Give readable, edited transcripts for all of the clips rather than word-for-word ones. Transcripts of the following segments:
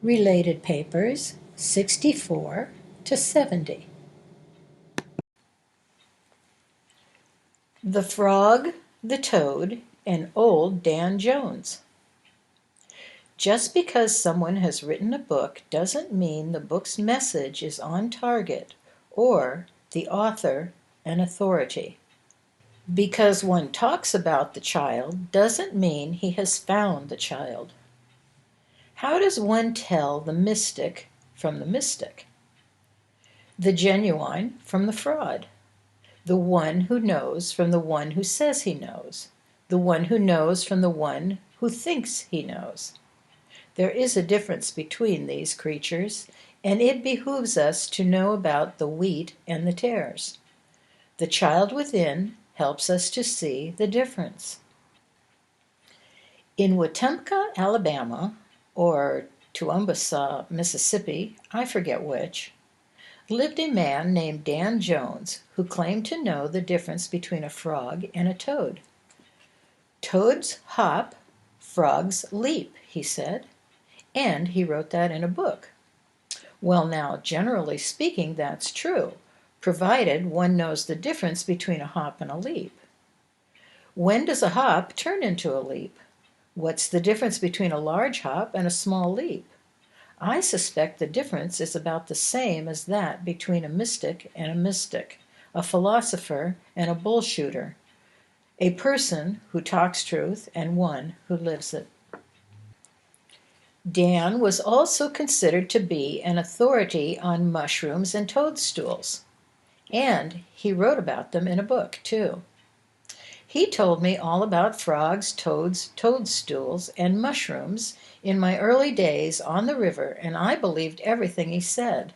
Related papers 64 to 70. The Frog, the Toad, and Old Dan Jones. Just because someone has written a book doesn't mean the book's message is on target or the author an authority. Because one talks about the child doesn't mean he has found the child. How does one tell the mystic from the mystic? The genuine from the fraud? The one who knows from the one who says he knows? The one who knows from the one who thinks he knows? There is a difference between these creatures, and it behooves us to know about the wheat and the tares. The child within helps us to see the difference. In Wetumpka, Alabama, or Toowoomba, Mississippi, I forget which, lived a man named Dan Jones who claimed to know the difference between a frog and a toad. Toads hop, frogs leap, he said, and he wrote that in a book. Well, now, generally speaking, that's true, provided one knows the difference between a hop and a leap. When does a hop turn into a leap? What's the difference between a large hop and a small leap? I suspect the difference is about the same as that between a mystic and a mystic, a philosopher and a bullshooter, a person who talks truth and one who lives it. Dan was also considered to be an authority on mushrooms and toadstools, and he wrote about them in a book, too. He told me all about frogs, toads, toadstools, and mushrooms in my early days on the river, and I believed everything he said.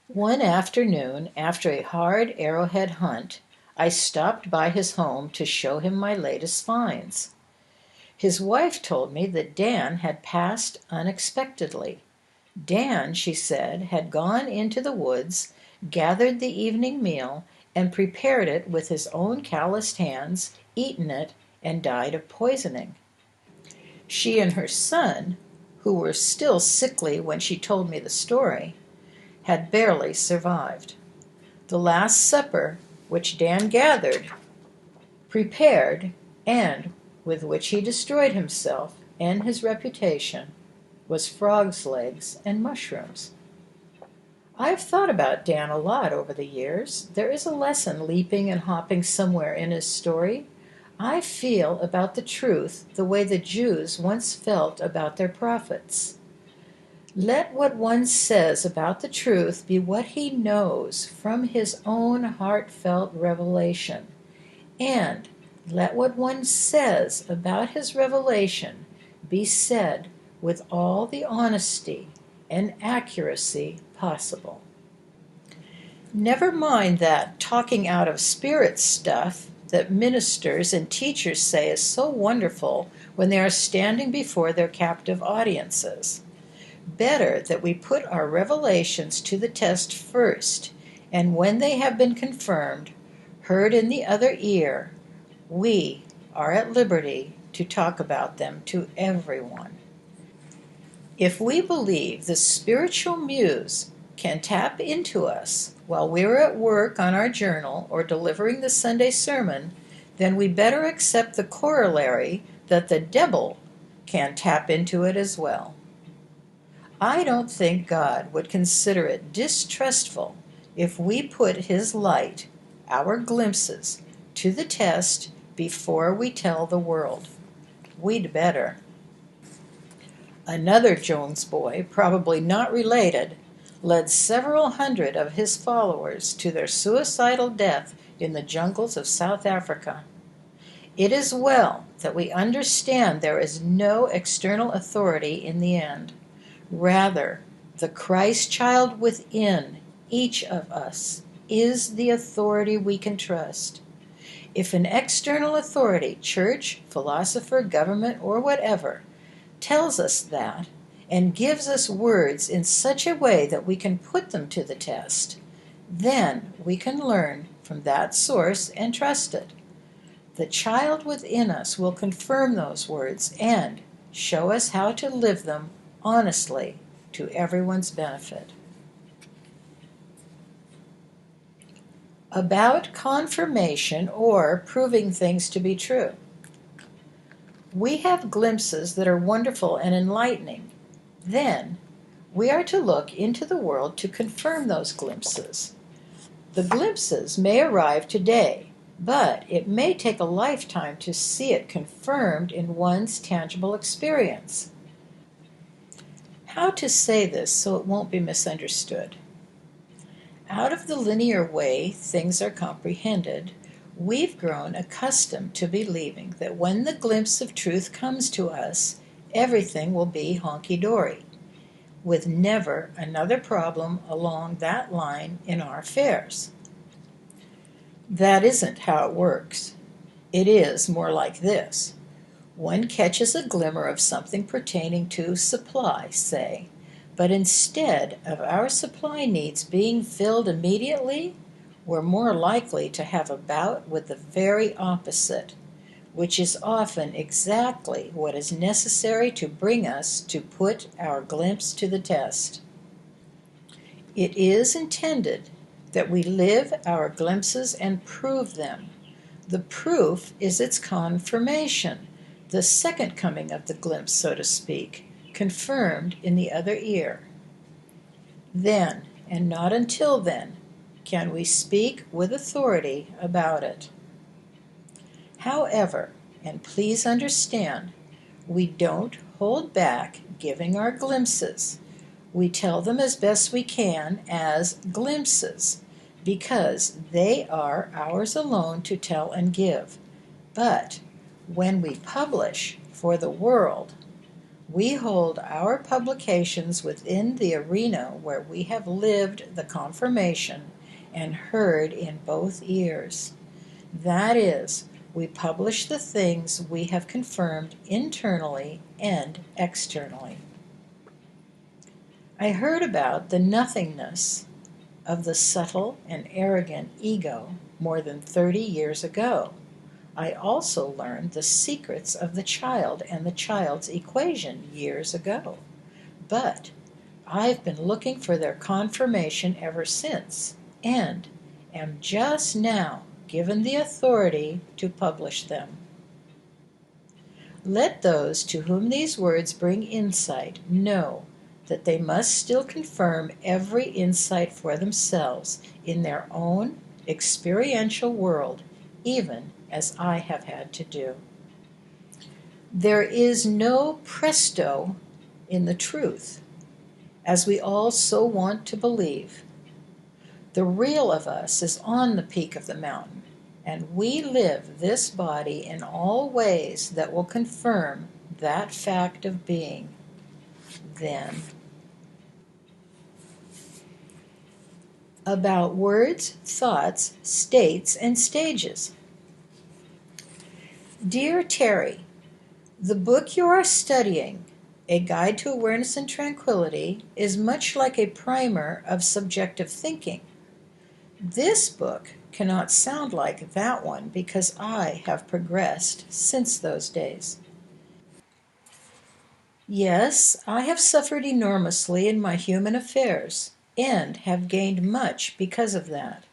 One afternoon, after a hard arrowhead hunt, I stopped by his home to show him my latest finds. His wife told me that Dan had passed unexpectedly. Dan, she said, had gone into the woods, gathered the evening meal, and prepared it with his own calloused hands, eaten it, and died of poisoning. She and her son, who were still sickly when she told me the story, had barely survived. The Last Supper, which Dan gathered, prepared, and with which he destroyed himself and his reputation, was frogs' legs and mushrooms. I've thought about Dan a lot over the years. There is a lesson leaping and hopping somewhere in his story. I feel about the truth the way the Jews once felt about their prophets. Let what one says about the truth be what he knows from his own heartfelt revelation, and let what one says about his revelation be said with all the honesty and accuracy possible. Never mind that talking out of spirit stuff that ministers and teachers say is so wonderful when they are standing before their captive audiences. Better that we put our revelations to the test first, and when they have been confirmed, heard in the other ear, we are at liberty to talk about them to everyone. If we believe the spiritual muse can tap into us while we're at work on our journal or delivering the Sunday sermon, then we better accept the corollary that the devil can tap into it as well. I don't think God would consider it distrustful if we put his light, our glimpses, to the test before we tell the world. We'd better. Another Jones boy, probably not related, led several hundred of his followers to their suicidal death in the jungles of South Africa. It is well that we understand there is no external authority in the end. Rather, the Christ child within each of us is the authority we can trust. If an external authority, church, philosopher, government, or whatever, tells us that and gives us words in such a way that we can put them to the test, then we can learn from that source and trust it. The child within us will confirm those words and show us how to live them honestly, to everyone's benefit. About confirmation or proving things to be true. We have glimpses that are wonderful and enlightening. Then, we are to look into the world to confirm those glimpses. The glimpses may arrive today, but it may take a lifetime to see it confirmed in one's tangible experience. How to say this so it won't be misunderstood? Out of the linear way things are comprehended, we've grown accustomed to believing that when the glimpse of truth comes to us, everything will be honky-dory, with never another problem along that line in our affairs. That isn't how it works. It is more like this. One catches a glimmer of something pertaining to supply, say, but instead of our supply needs being filled immediately, we're more likely to have a bout with the very opposite, which is often exactly what is necessary to bring us to put our glimpse to the test. It is intended that we live our glimpses and prove them. The proof is its confirmation, the second coming of the glimpse, so to speak, confirmed in the other ear. Then, and not until then, can we speak with authority about it. However, and please understand, we don't hold back giving our glimpses. We tell them as best we can as glimpses, because they are ours alone to tell and give. But when we publish for the world, we hold our publications within the arena where we have lived the confirmation and heard in both ears. That is, we publish the things we have confirmed internally and externally. I heard about the nothingness of the subtle and arrogant ego more than 30 years ago. I also learned the secrets of the child and the child's equation years ago. But I've been looking for their confirmation ever since, and am just now given the authority to publish them. Let those to whom these words bring insight know that they must still confirm every insight for themselves in their own experiential world, even as I have had to do. There is no presto in the truth, as we all so want to believe. The real of us is on the peak of the mountain, and we live this body in all ways that will confirm that fact of being. Then, about words, thoughts, states, and stages. Dear Terry, the book you are studying, A Guide to Awareness and Tranquility, is much like a primer of subjective thinking. This book cannot sound like that one because I have progressed since those days. Yes, I have suffered enormously in my human affairs, and have gained much because of that.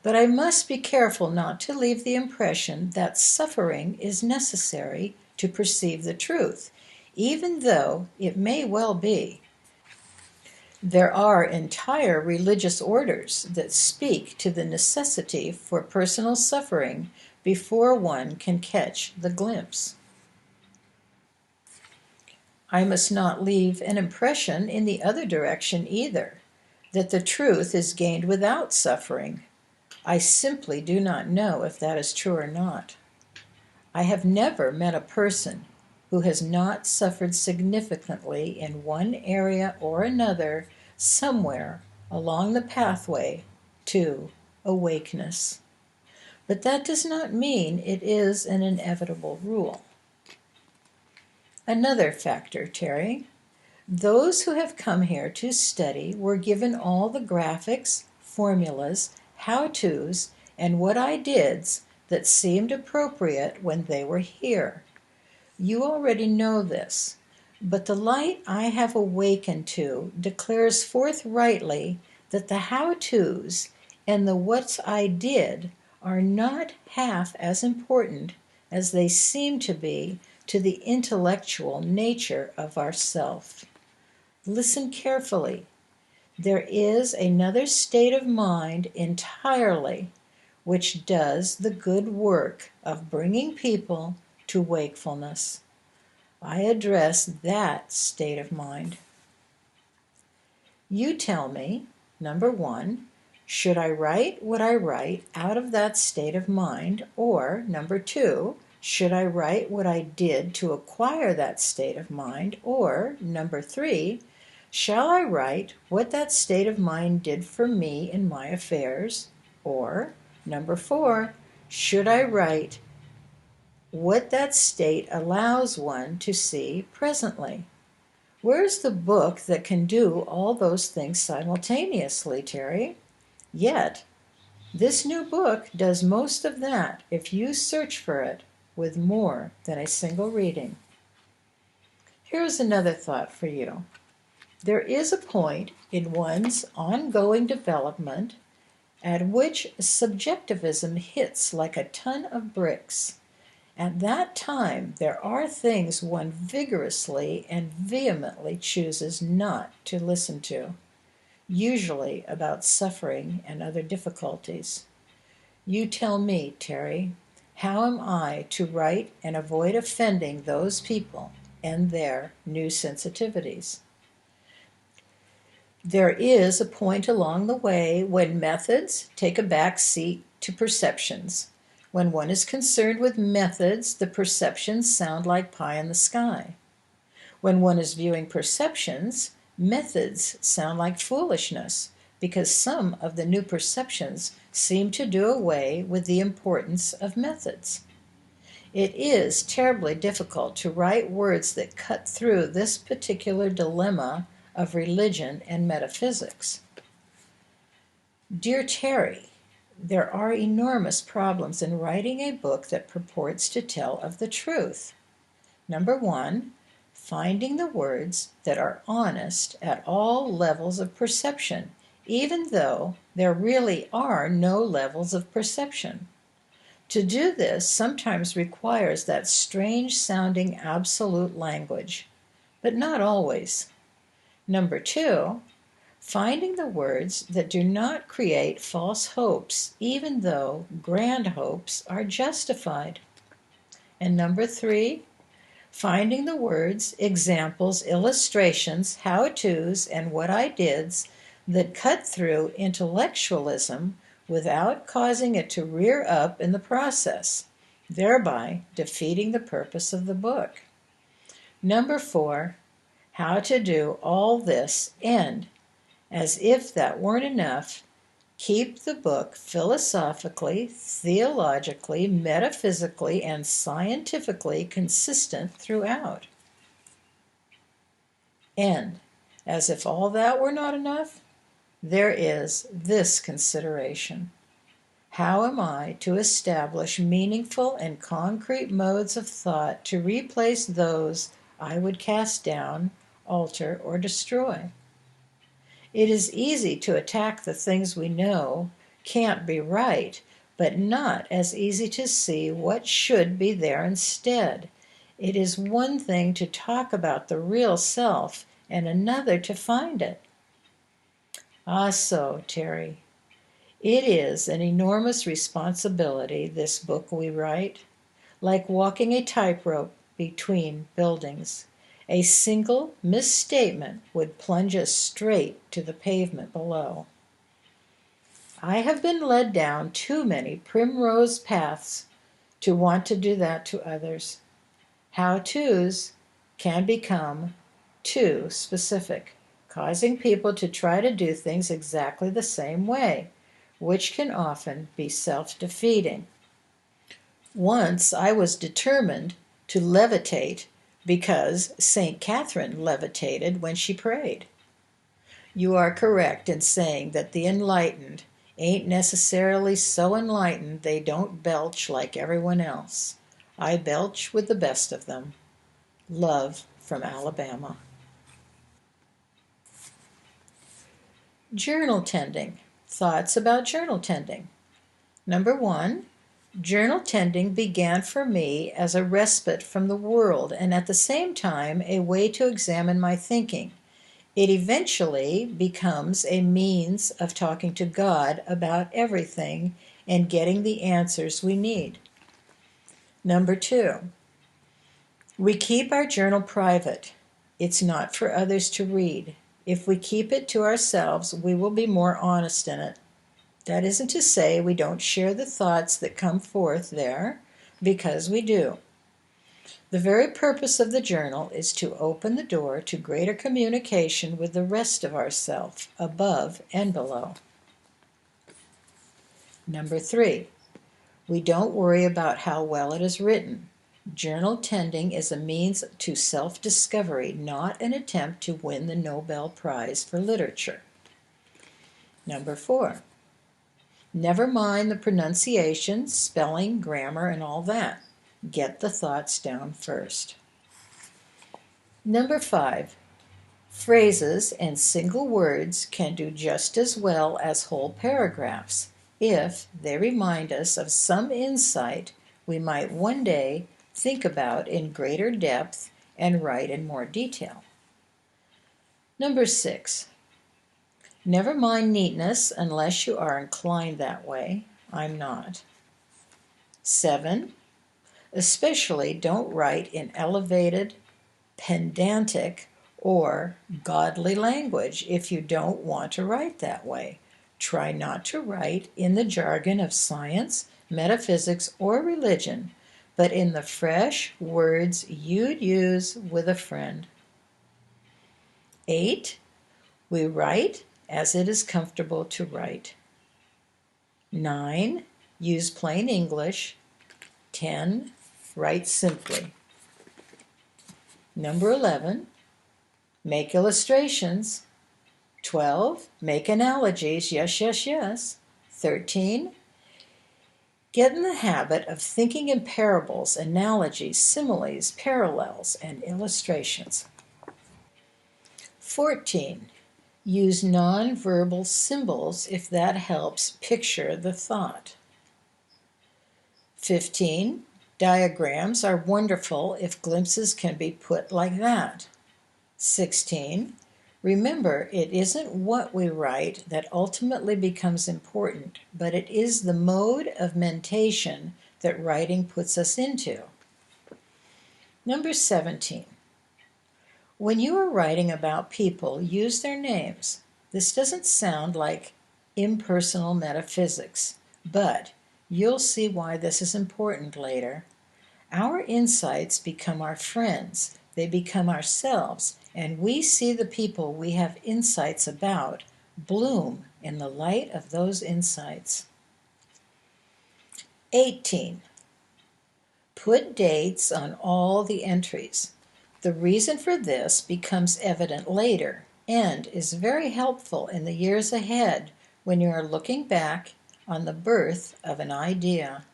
But I must be careful not to leave the impression that suffering is necessary to perceive the truth, even though it may well be. There are entire religious orders that speak to the necessity for personal suffering before one can catch the glimpse. I must not leave an impression in the other direction either, that the truth is gained without suffering. I simply do not know if that is true or not. I have never met a person who has not suffered significantly in one area or another somewhere along the pathway to awakeness. But that does not mean it is an inevitable rule. Another factor, Terry. Those who have come here to study were given all the graphics, formulas, how-tos, and what-I-dids that seemed appropriate when they were here. You already know this, But the light I have awakened to declares forthrightly that the how-tos and the what I did are not half as important as they seem to be to the intellectual nature of ourself. Listen carefully. There is another state of mind entirely which does the good work of bringing people to wakefulness. I address that state of mind. You tell me, number one, should I write what I write out of that state of mind? Or, number two, should I write what I did to acquire that state of mind? Or, number three, shall I write what that state of mind did for me in my affairs? Or, number four, should I write what that state allows one to see presently? Where's the book that can do all those things simultaneously, Terry? Yet, this new book does most of that if you search for it with more than a single reading. Here's another thought for you. There is a point in one's ongoing development at which subjectivism hits like a ton of bricks. At that time, there are things one vigorously and vehemently chooses not to listen to, usually about suffering and other difficulties. You tell me, Terry, how am I to write and avoid offending those people and their new sensitivities? There is a point along the way when methods take a back seat to perceptions. When one is concerned with methods, the perceptions sound like pie in the sky. When one is viewing perceptions, methods sound like foolishness, because some of the new perceptions seem to do away with the importance of methods. It is terribly difficult to write words that cut through this particular dilemma of religion and metaphysics. Dear Terry, there are enormous problems in writing a book that purports to tell of the truth. Number one, finding the words that are honest at all levels of perception, even though there really are no levels of perception. To do this sometimes requires that strange sounding absolute language, but not always. Number two, finding the words that do not create false hopes, even though grand hopes are justified. And number three, finding the words, examples, illustrations, how-tos, and what I dids that cut through intellectualism without causing it to rear up in the process, thereby defeating the purpose of the book. Number four, how to do all this and, as if that weren't enough, keep the book philosophically, theologically, metaphysically, and scientifically consistent throughout. And, as if all that were not enough, there is this consideration. How am I to establish meaningful and concrete modes of thought to replace those I would cast down, alter, or destroy? It is easy to attack the things we know can't be right, but not as easy to see what should be there instead. It is one thing to talk about the real self and another to find it. Ah, so, Terry, it is an enormous responsibility, this book we write, like walking a tightrope between buildings. A single misstatement would plunge us straight to the pavement below. I have been led down too many primrose paths to want to do that to others. How-tos can become too specific, causing people to try to do things exactly the same way, which can often be self-defeating. Once I was determined to levitate because St. Catherine levitated when she prayed. You are correct in saying that the enlightened ain't necessarily so enlightened they don't belch like everyone else. I belch with the best of them. Love from Alabama. Journal tending. Thoughts about journal tending. Number 1, journal tending began for me as a respite from the world and at the same time a way to examine my thinking. It eventually becomes a means of talking to God about everything and getting the answers we need. Number 2, we keep our journal private. It's not for others to read. If we keep it to ourselves, we will be more honest in it. That isn't to say we don't share the thoughts that come forth there, because we do. The very purpose of the journal is to open the door to greater communication with the rest of ourself, above and below. Number 3, we don't worry about how well it is written. Journal tending is a means to self-discovery, not an attempt to win the Nobel Prize for Literature. Number 4, never mind the pronunciation, spelling, grammar, and all that. Get the thoughts down first. Number 5, phrases and single words can do just as well as whole paragraphs if they remind us of some insight we might one day think about in greater depth and write in more detail. Number 6, never mind neatness unless you are inclined that way. I'm not. 7, especially don't write in elevated, pedantic, or godly language if you don't want to write that way. Try not to write in the jargon of science, metaphysics, or religion, but in the fresh words you'd use with a friend. 8, we write as it is comfortable to write. 9, use plain English. 10, write simply. Number 11, make illustrations. 12, make analogies. Yes, yes, yes. 13, get in the habit of thinking in parables, analogies, similes, parallels, and illustrations. 14, use non-verbal symbols if that helps picture the thought. 15, diagrams are wonderful if glimpses can be put like that. 16, remember, it isn't what we write that ultimately becomes important, but it is the mode of mentation that writing puts us into. Number 17, when you are writing about people, use their names. This doesn't sound like impersonal metaphysics, but you'll see why this is important later. Our insights become our friends, they become ourselves, and we see the people we have insights about bloom in the light of those insights. 18, put dates on all the entries. The reason for this becomes evident later and is very helpful in the years ahead when you are looking back on the birth of an idea.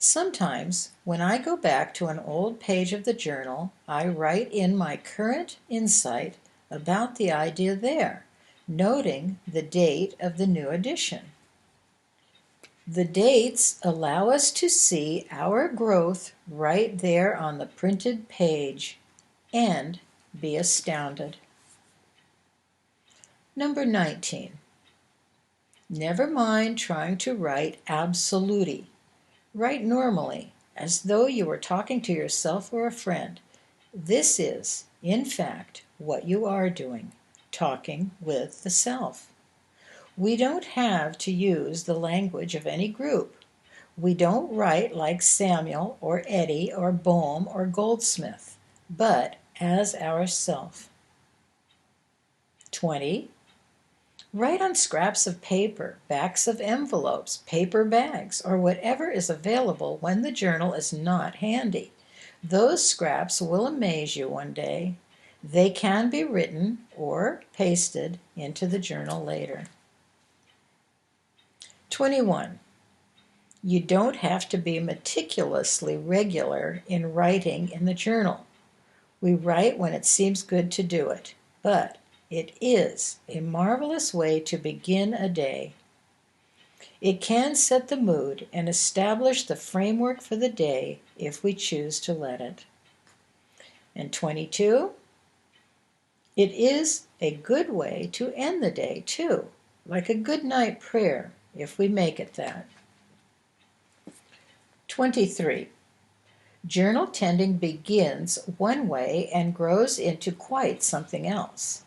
Sometimes, when I go back to an old page of the journal, I write in my current insight about the idea there, noting the date of the new edition. The dates allow us to see our growth right there on the printed page and be astounded. Number 19, never mind trying to write absolutely. Write normally, as though you were talking to yourself or a friend. This is, in fact, what you are doing, talking with the self. We don't have to use the language of any group. We don't write like Samuel or Eddie or Bohm or Goldsmith, but as ourself. 20, write on scraps of paper, backs of envelopes, paper bags, or whatever is available when the journal is not handy. Those scraps will amaze you one day. They can be written or pasted into the journal later. 21, you don't have to be meticulously regular in writing in the journal. We write when it seems good to do it, but it is a marvelous way to begin a day. It can set the mood and establish the framework for the day if we choose to let it. And 22, it is a good way to end the day, too, like a good night prayer, if we make it that. 23. Journal tending begins one way and grows into quite something else.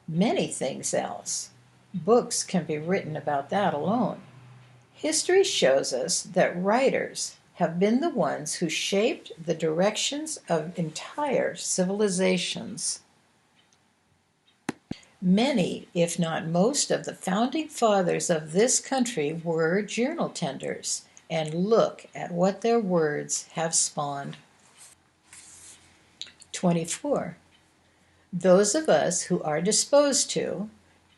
Many things else. Books can be written about that alone. History shows us that writers have been the ones who shaped the directions of entire civilizations. Many, if not most, of the founding fathers of this country were journal tenders, and look at what their words have spawned. 24. Those of us who are disposed to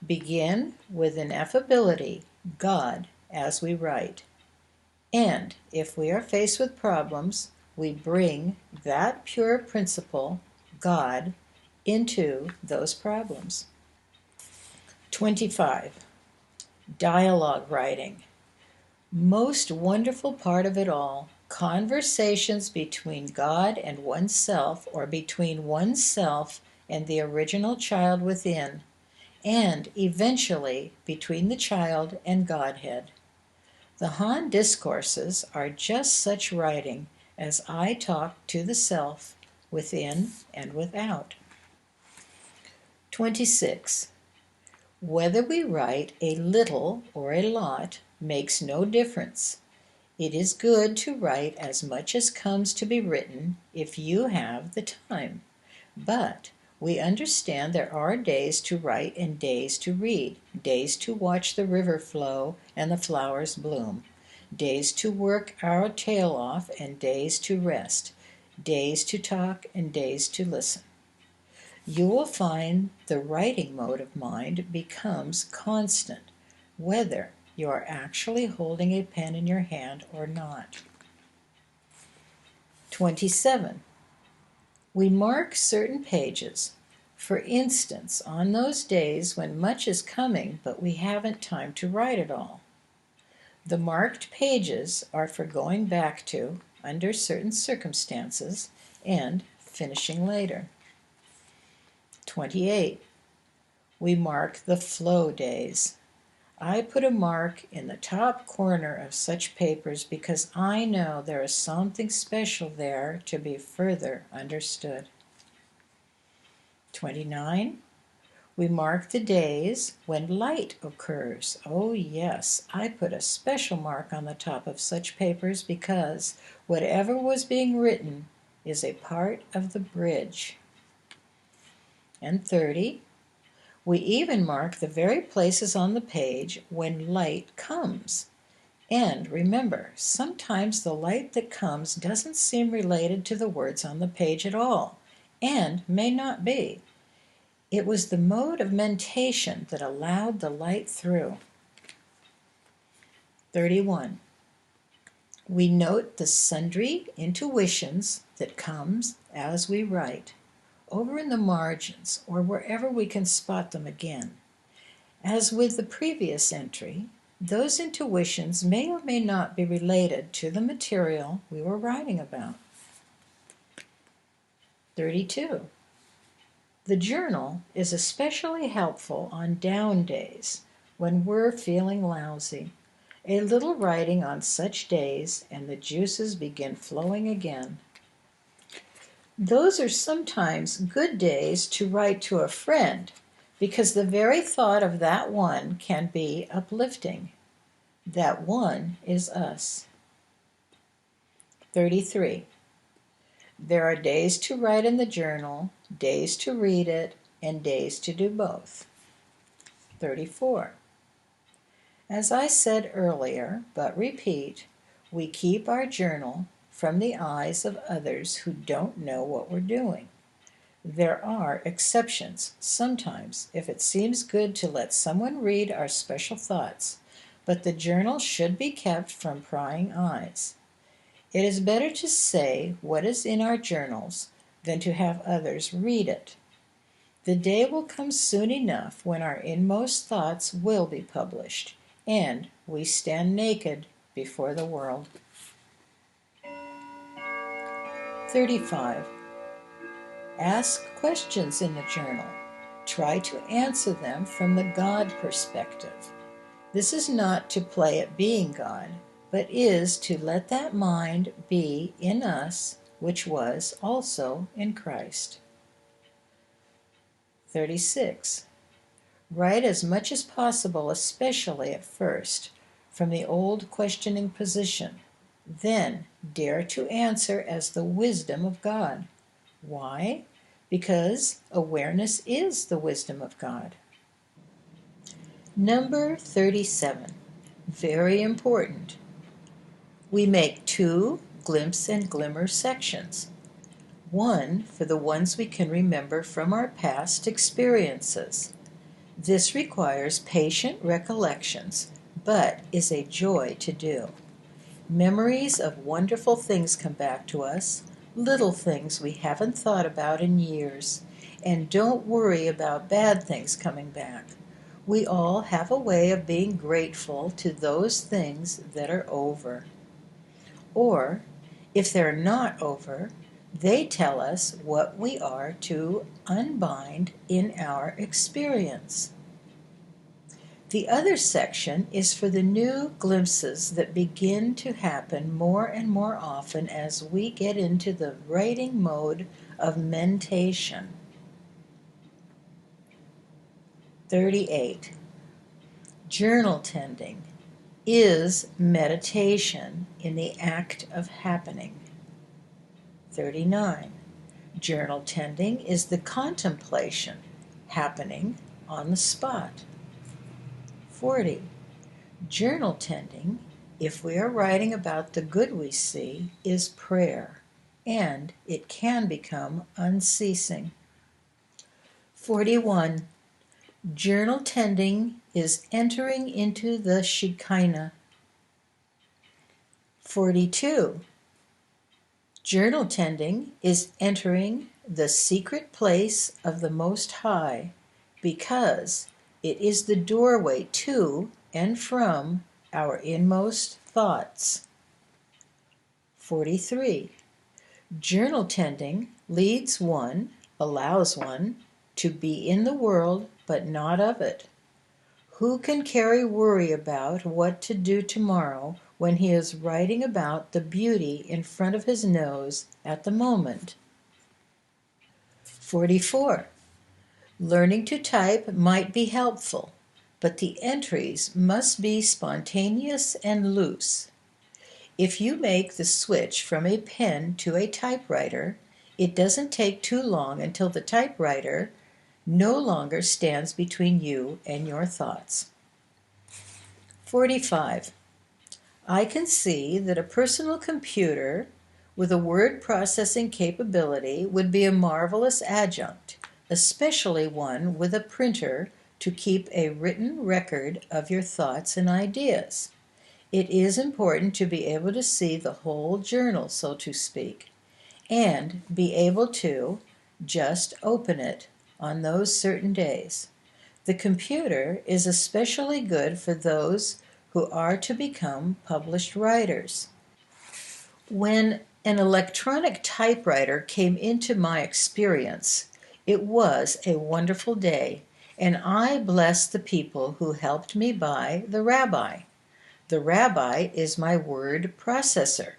begin with ineffability, God, as we write. And if we are faced with problems, we bring that pure principle, God, into those problems. 25. Dialogue writing. Most wonderful part of it all, conversations between God and oneself, or between oneself and the original child within, and eventually between the child and Godhead. The Han discourses are just such writing as I talk to the self within and without. 26. Whether we write a little or a lot makes no difference. It is good to write as much as comes to be written if you have the time. But we understand there are days to write and days to read, days to watch the river flow and the flowers bloom, days to work our tail off and days to rest, days to talk and days to listen. You will find the writing mode of mind becomes constant, whether you are actually holding a pen in your hand or not. 27. We mark certain pages, for instance, on those days when much is coming but we haven't time to write it all. The marked pages are for going back to, under certain circumstances, and finishing later. 28. We mark the flow days. I put a mark in the top corner of such papers because I know there is something special there to be further understood. 29. We mark the days when light occurs. Oh yes, I put a special mark on the top of such papers because whatever was being written is a part of the bridge. And 30. We even mark the very places on the page when light comes. And remember, sometimes the light that comes doesn't seem related to the words on the page at all, and may not be. It was the mode of mentation that allowed the light through. 31. We note the sundry intuitions that comes as we write, over in the margins or wherever we can spot them again. As with the previous entry, those intuitions may or may not be related to the material we were writing about. 32. The journal is especially helpful on down days when we're feeling lousy. A little writing on such days and the juices begin flowing again. Those are sometimes good days to write to a friend because the very thought of that one can be uplifting. That one is us. 33. There are days to write in the journal, days to read it, and days to do both. 34. As I said earlier, but repeat, we keep our journal from the eyes of others who don't know what we're doing. There are exceptions, sometimes, if it seems good to let someone read our special thoughts, but the journal should be kept from prying eyes. It is better to say what is in our journals than to have others read it. The day will come soon enough when our inmost thoughts will be published, and we stand naked before the world. 35. Ask questions in the journal. Try to answer them from the God perspective. This is not to play at being God, but is to let that mind be in us, which was also in Christ. 36. Write as much as possible, especially at first, from the old questioning position. Then dare to answer as the wisdom of God. Why? Because awareness is the wisdom of God. Number 37. Very important. We make 2 glimpse and glimmer sections. One for the ones we can remember from our past experiences. This requires patient recollections, but is a joy to do. Memories of wonderful things come back to us, little things we haven't thought about in years, and don't worry about bad things coming back. We all have a way of being grateful to those things that are over. Or, if they're not over, they tell us what we are to unbind in our experience. The other section is for the new glimpses that begin to happen more and more often as we get into the writing mode of mentation. 38. Journal tending is meditation in the act of happening. 39. Journal tending is the contemplation happening on the spot. 40. Journal tending, if we are writing about the good we see, is prayer, and it can become unceasing. 41. Journal tending is entering into the Shekinah. 42. Journal tending is entering the secret place of the Most High, because it is the doorway to and from our inmost thoughts. 43. Journal tending allows one, to be in the world but not of it. Who can carry worry about what to do tomorrow when he is writing about the beauty in front of his nose at the moment? 44. Learning to type might be helpful, but the entries must be spontaneous and loose. If you make the switch from a pen to a typewriter, it doesn't take too long until the typewriter no longer stands between you and your thoughts. 45. I can see that a personal computer with a word processing capability would be a marvelous adjunct, especially one with a printer to keep a written record of your thoughts and ideas. It is important to be able to see the whole journal, so to speak, and be able to just open it on those certain days. The computer is especially good for those who are to become published writers. When an electronic typewriter came into my experience, it was a wonderful day, and I bless the people who helped me buy the Rabbi. The Rabbi is my word processor.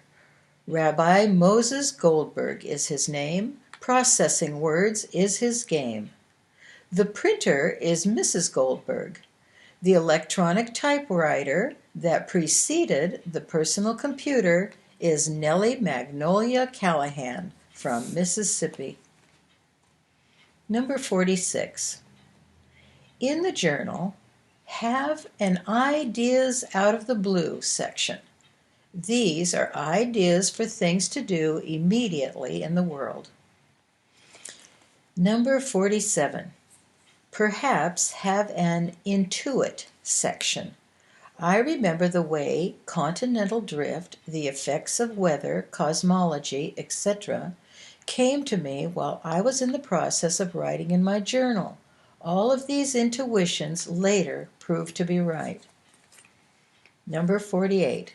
Rabbi Moses Goldberg is his name. Processing words is his game. The printer is Mrs. Goldberg. The electronic typewriter that preceded the personal computer is Nellie Magnolia Callahan from Mississippi. Number 46. In the journal, have an ideas out of the blue section. These are ideas for things to do immediately in the world. Number 47. Perhaps have an intuit section. I remember the way continental drift, the effects of weather, cosmology, etc., came to me while I was in the process of writing in my journal. All of these intuitions later proved to be right. Number 48.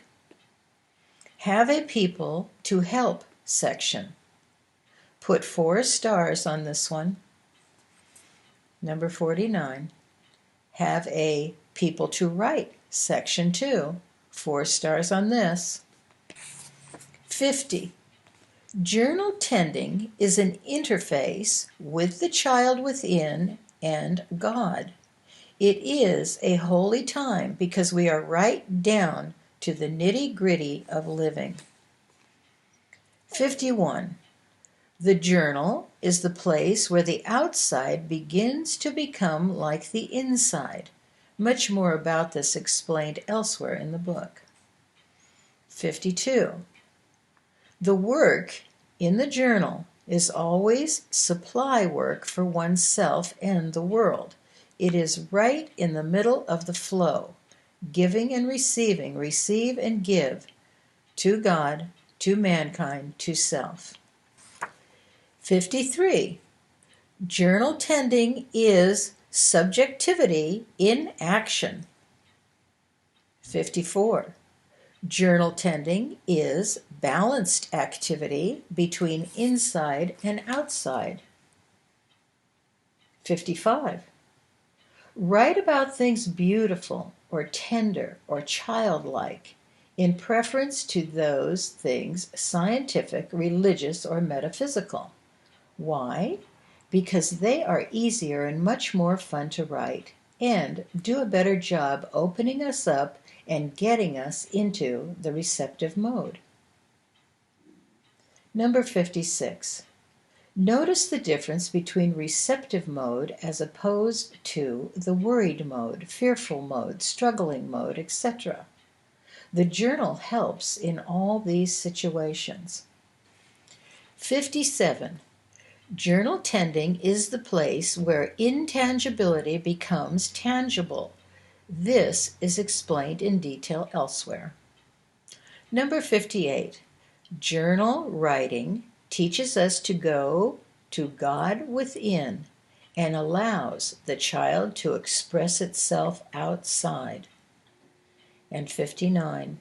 Have a people to help section. Put 4 stars on this one. Number 49. Have a people to write section 2. 4 stars on this. 50. Journal tending is an interface with the child within and God. It is a holy time because we are right down to the nitty-gritty of living. 51. The journal is the place where the outside begins to become like the inside. Much more about this explained elsewhere in the book. 52. The work in the journal is always supply work for oneself and the world. It is right in the middle of the flow, giving and receiving, receive and give, to God, to mankind, to self. 53. Journal tending is subjectivity in action. 54. Journal tending is balanced activity between inside and outside. 55. Write about things beautiful or tender or childlike in preference to those things scientific, religious, or metaphysical. Why? Because they are easier and much more fun to write and do a better job opening us up and getting us into the receptive mode. Number 56. Notice the difference between receptive mode as opposed to the worried mode, fearful mode, struggling mode, etc. The journal helps in all these situations. 57. Journal tending is the place where intangibility becomes tangible. This is explained in detail elsewhere. Number 58. Journal writing teaches us to go to God within and allows the child to express itself outside. And 59.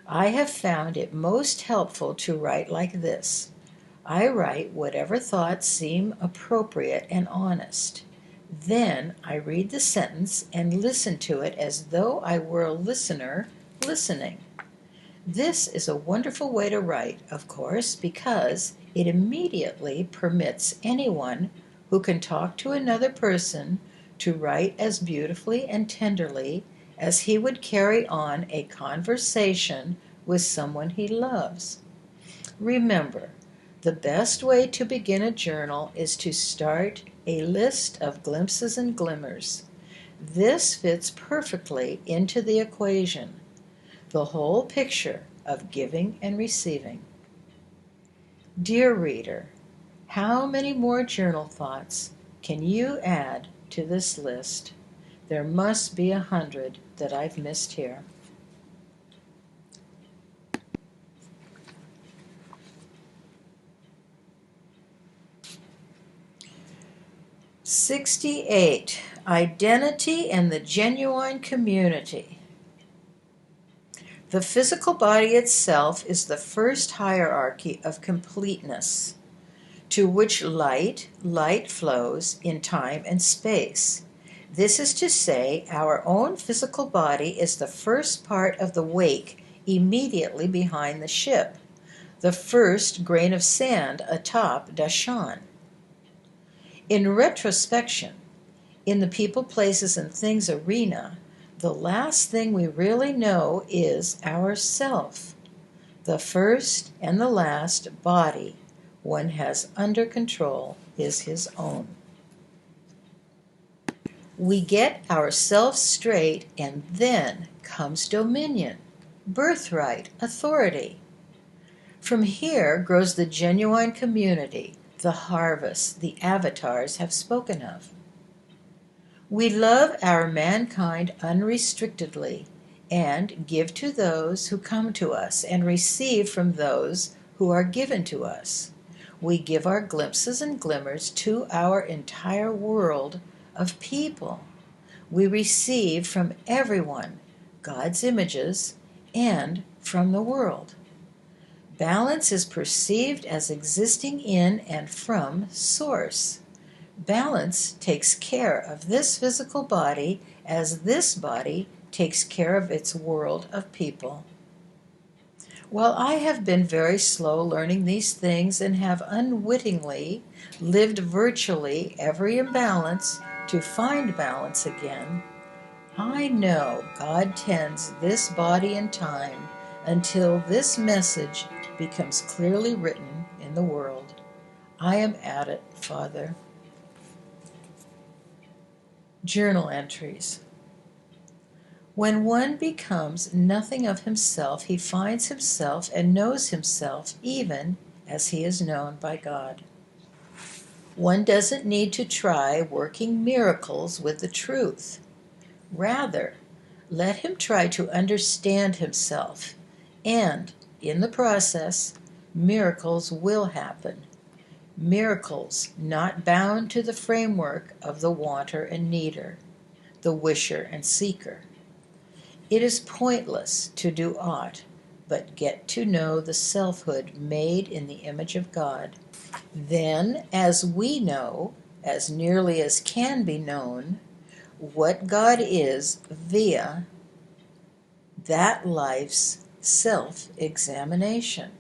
I have found it most helpful to write like this. I write whatever thoughts seem appropriate and honest. Then I read the sentence and listen to it as though I were a listener listening. This is a wonderful way to write, of course, because it immediately permits anyone who can talk to another person to write as beautifully and tenderly as he would carry on a conversation with someone he loves. Remember, the best way to begin a journal is to start a list of glimpses and glimmers. This fits perfectly into the equation, the whole picture of giving and receiving. Dear reader, how many more journal thoughts can you add to this list? There must be 100 that I've missed here. '68. Identity and the genuine community. The physical body itself is the first hierarchy of completeness, to which light flows in time and space. This is to say, our own physical body is the first part of the wake immediately behind the ship, the first grain of sand atop Dashan. In retrospection, in the people, places, and things arena, the last thing we really know is ourself. The first and the last body one has under control is his own. We get ourselves straight, and then comes dominion, birthright, authority. From here grows the genuine community, the harvest the avatars have spoken of. We love our mankind unrestrictedly and give to those who come to us and receive from those who are given to us. We give our glimpses and glimmers to our entire world of people. We receive from everyone God's images and from the world. Balance is perceived as existing in and from Source. Balance takes care of this physical body as this body takes care of its world of people. While I have been very slow learning these things and have unwittingly lived virtually every imbalance to find balance again, I know God tends this body and time until this message becomes clearly written in the world. I am at it, Father. Journal entries. When one becomes nothing of himself, he finds himself and knows himself even as he is known by God. One doesn't need to try working miracles with the truth. Rather, let him try to understand himself, and in the process, miracles will happen. Miracles not bound to the framework of the wanter and needer, the wisher and seeker. It is pointless to do aught but get to know the selfhood made in the image of God. Then, as we know, as nearly as can be known, what God is via that life's self-examination,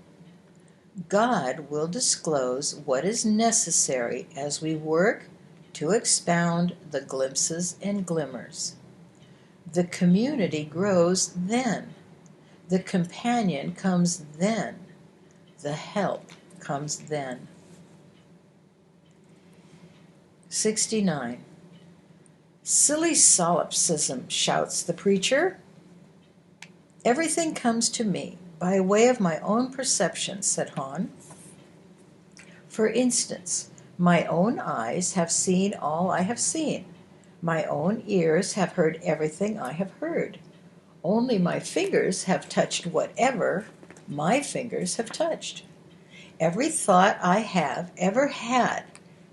God will disclose what is necessary as we work to expound the glimpses and glimmers. The community grows then. The companion comes then. The help comes then. 69. Silly solipsism, shouts the preacher. Everything comes to me by way of my own perception, said Hahn. For instance, my own eyes have seen all I have seen. My own ears have heard everything I have heard. Only my fingers have touched whatever my fingers have touched. Every thought I have ever had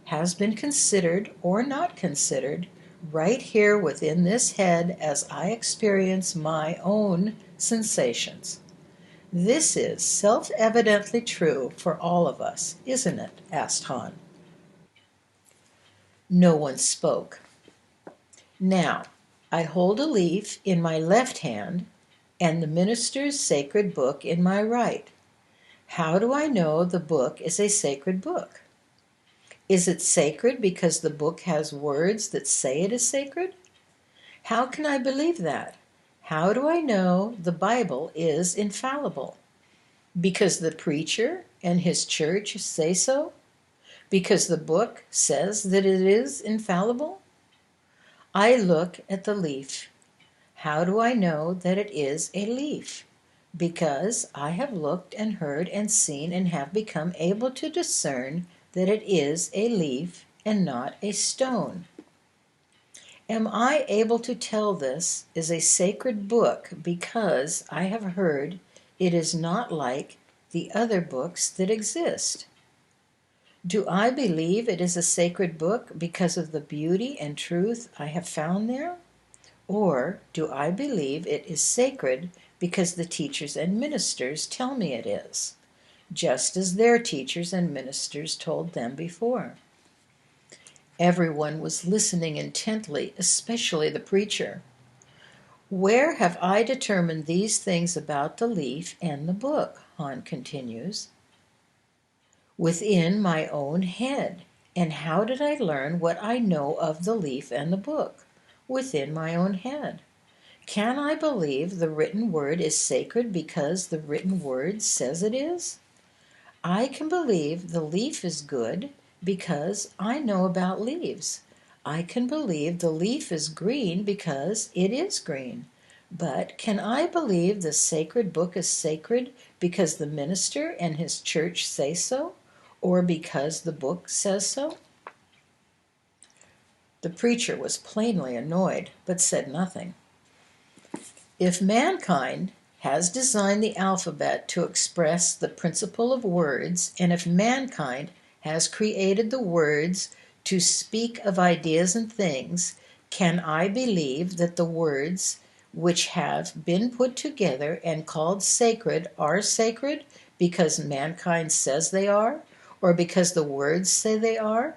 has been considered or not considered right here within this head as I experience my own sensations. This is self-evidently true for all of us, isn't it? Asked Hahn. No one spoke. Now, I hold a leaf in my left hand and the minister's sacred book in my right. How do I know the book is a sacred book? Is it sacred because the book has words that say it is sacred? How can I believe that? How do I know the Bible is infallible? Because the preacher and his church say so? Because the book says that it is infallible? I look at the leaf. How do I know that it is a leaf? Because I have looked and heard and seen and have become able to discern that it is a leaf and not a stone. Am I able to tell this is a sacred book because I have heard it is not like the other books that exist? Do I believe it is a sacred book because of the beauty and truth I have found there? Or do I believe it is sacred because the teachers and ministers tell me it is, just as their teachers and ministers told them before? Everyone was listening intently, especially the preacher. Where have I determined these things about the leaf and the book? Hahn continues. Within my own head. And how did I learn what I know of the leaf and the book? Within my own head. Can I believe the written word is sacred because the written word says it is? I can believe the leaf is good because I know about leaves. I can believe the leaf is green because it is green. But can I believe the sacred book is sacred because the minister and his church say so, or because the book says so? The preacher was plainly annoyed, but said nothing. If mankind has designed the alphabet to express the principle of words, and if mankind has created the words to speak of ideas and things, can I believe that the words which have been put together and called sacred are sacred because mankind says they are, or because the words say they are?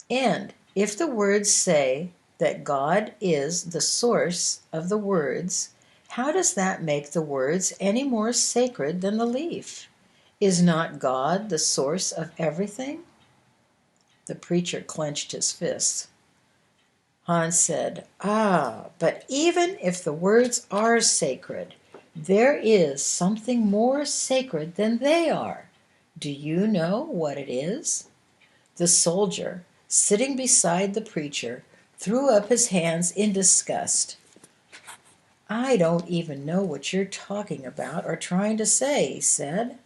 And if the words say that God is the source of the words, how does that make the words any more sacred than the leaf? Is not God the source of everything? The preacher clenched his fists. Hans said, but even if the words are sacred, there is something more sacred than they are. Do you know what it is? The soldier, sitting beside the preacher, threw up his hands in disgust. I don't even know what you're talking about or trying to say, he said.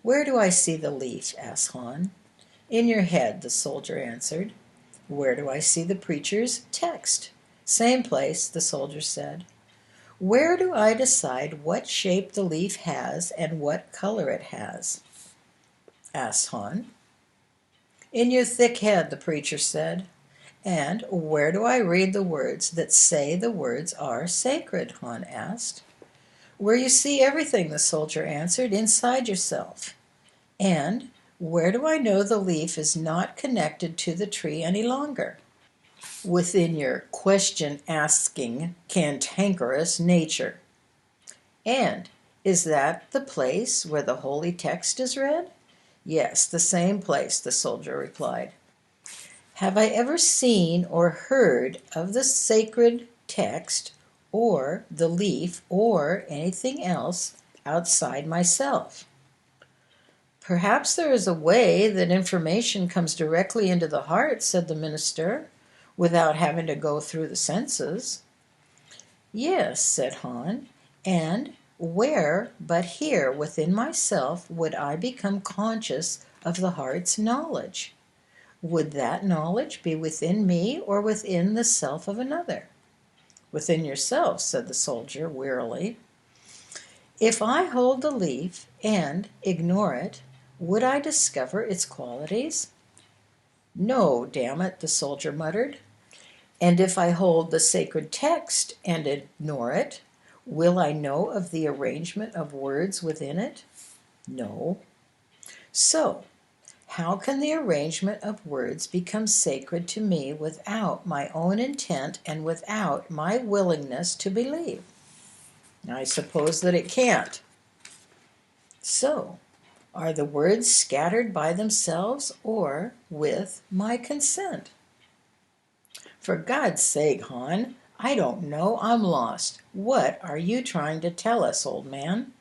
Where do I see the leaf? Asked Han. In your head, the soldier answered. Where do I see the preacher's text? Same place, the soldier said. Where do I decide what shape the leaf has and what color it has? Asked Han. In your thick head, the preacher said. And where do I read the words that say the words are sacred? Han asked. Where you see everything, the soldier answered, inside yourself. And where do I know the leaf is not connected to the tree any longer? Within your question-asking, cantankerous nature. And is that the place where the holy text is read? Yes, the same place, the soldier replied. Have I ever seen or heard of the sacred text or the leaf or anything else outside myself? Perhaps there is a way that information comes directly into the heart, said the minister, without having to go through the senses. Yes, said Han, and where but here within myself would I become conscious of the heart's knowledge? Would that knowledge be within me or within the self of another? Within yourself, said the soldier wearily. If I hold the leaf and ignore it, would I discover its qualities? No, damn it, the soldier muttered. And if I hold the sacred text and ignore it, will I know of the arrangement of words within it? No. So, how can the arrangement of words become sacred to me without my own intent and without my willingness to believe? I suppose that it can't. So, are the words scattered by themselves or with my consent? For God's sake, Han, I don't know. I'm lost. What are you trying to tell us, old man?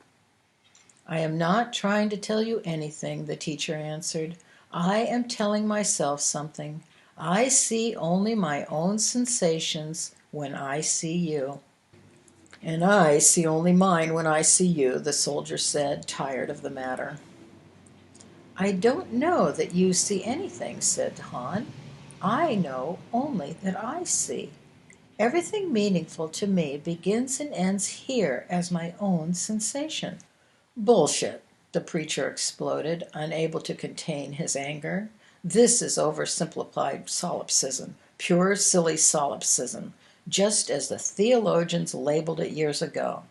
I am not trying to tell you anything, the teacher answered. I am telling myself something. I see only my own sensations when I see you. And I see only mine when I see you, the soldier said, tired of the matter. I don't know that you see anything, said Han. I know only that I see. Everything meaningful to me begins and ends here as my own sensation. Bullshit, the preacher exploded, unable to contain his anger. This is oversimplified solipsism, pure silly solipsism, just as the theologians labeled it years ago.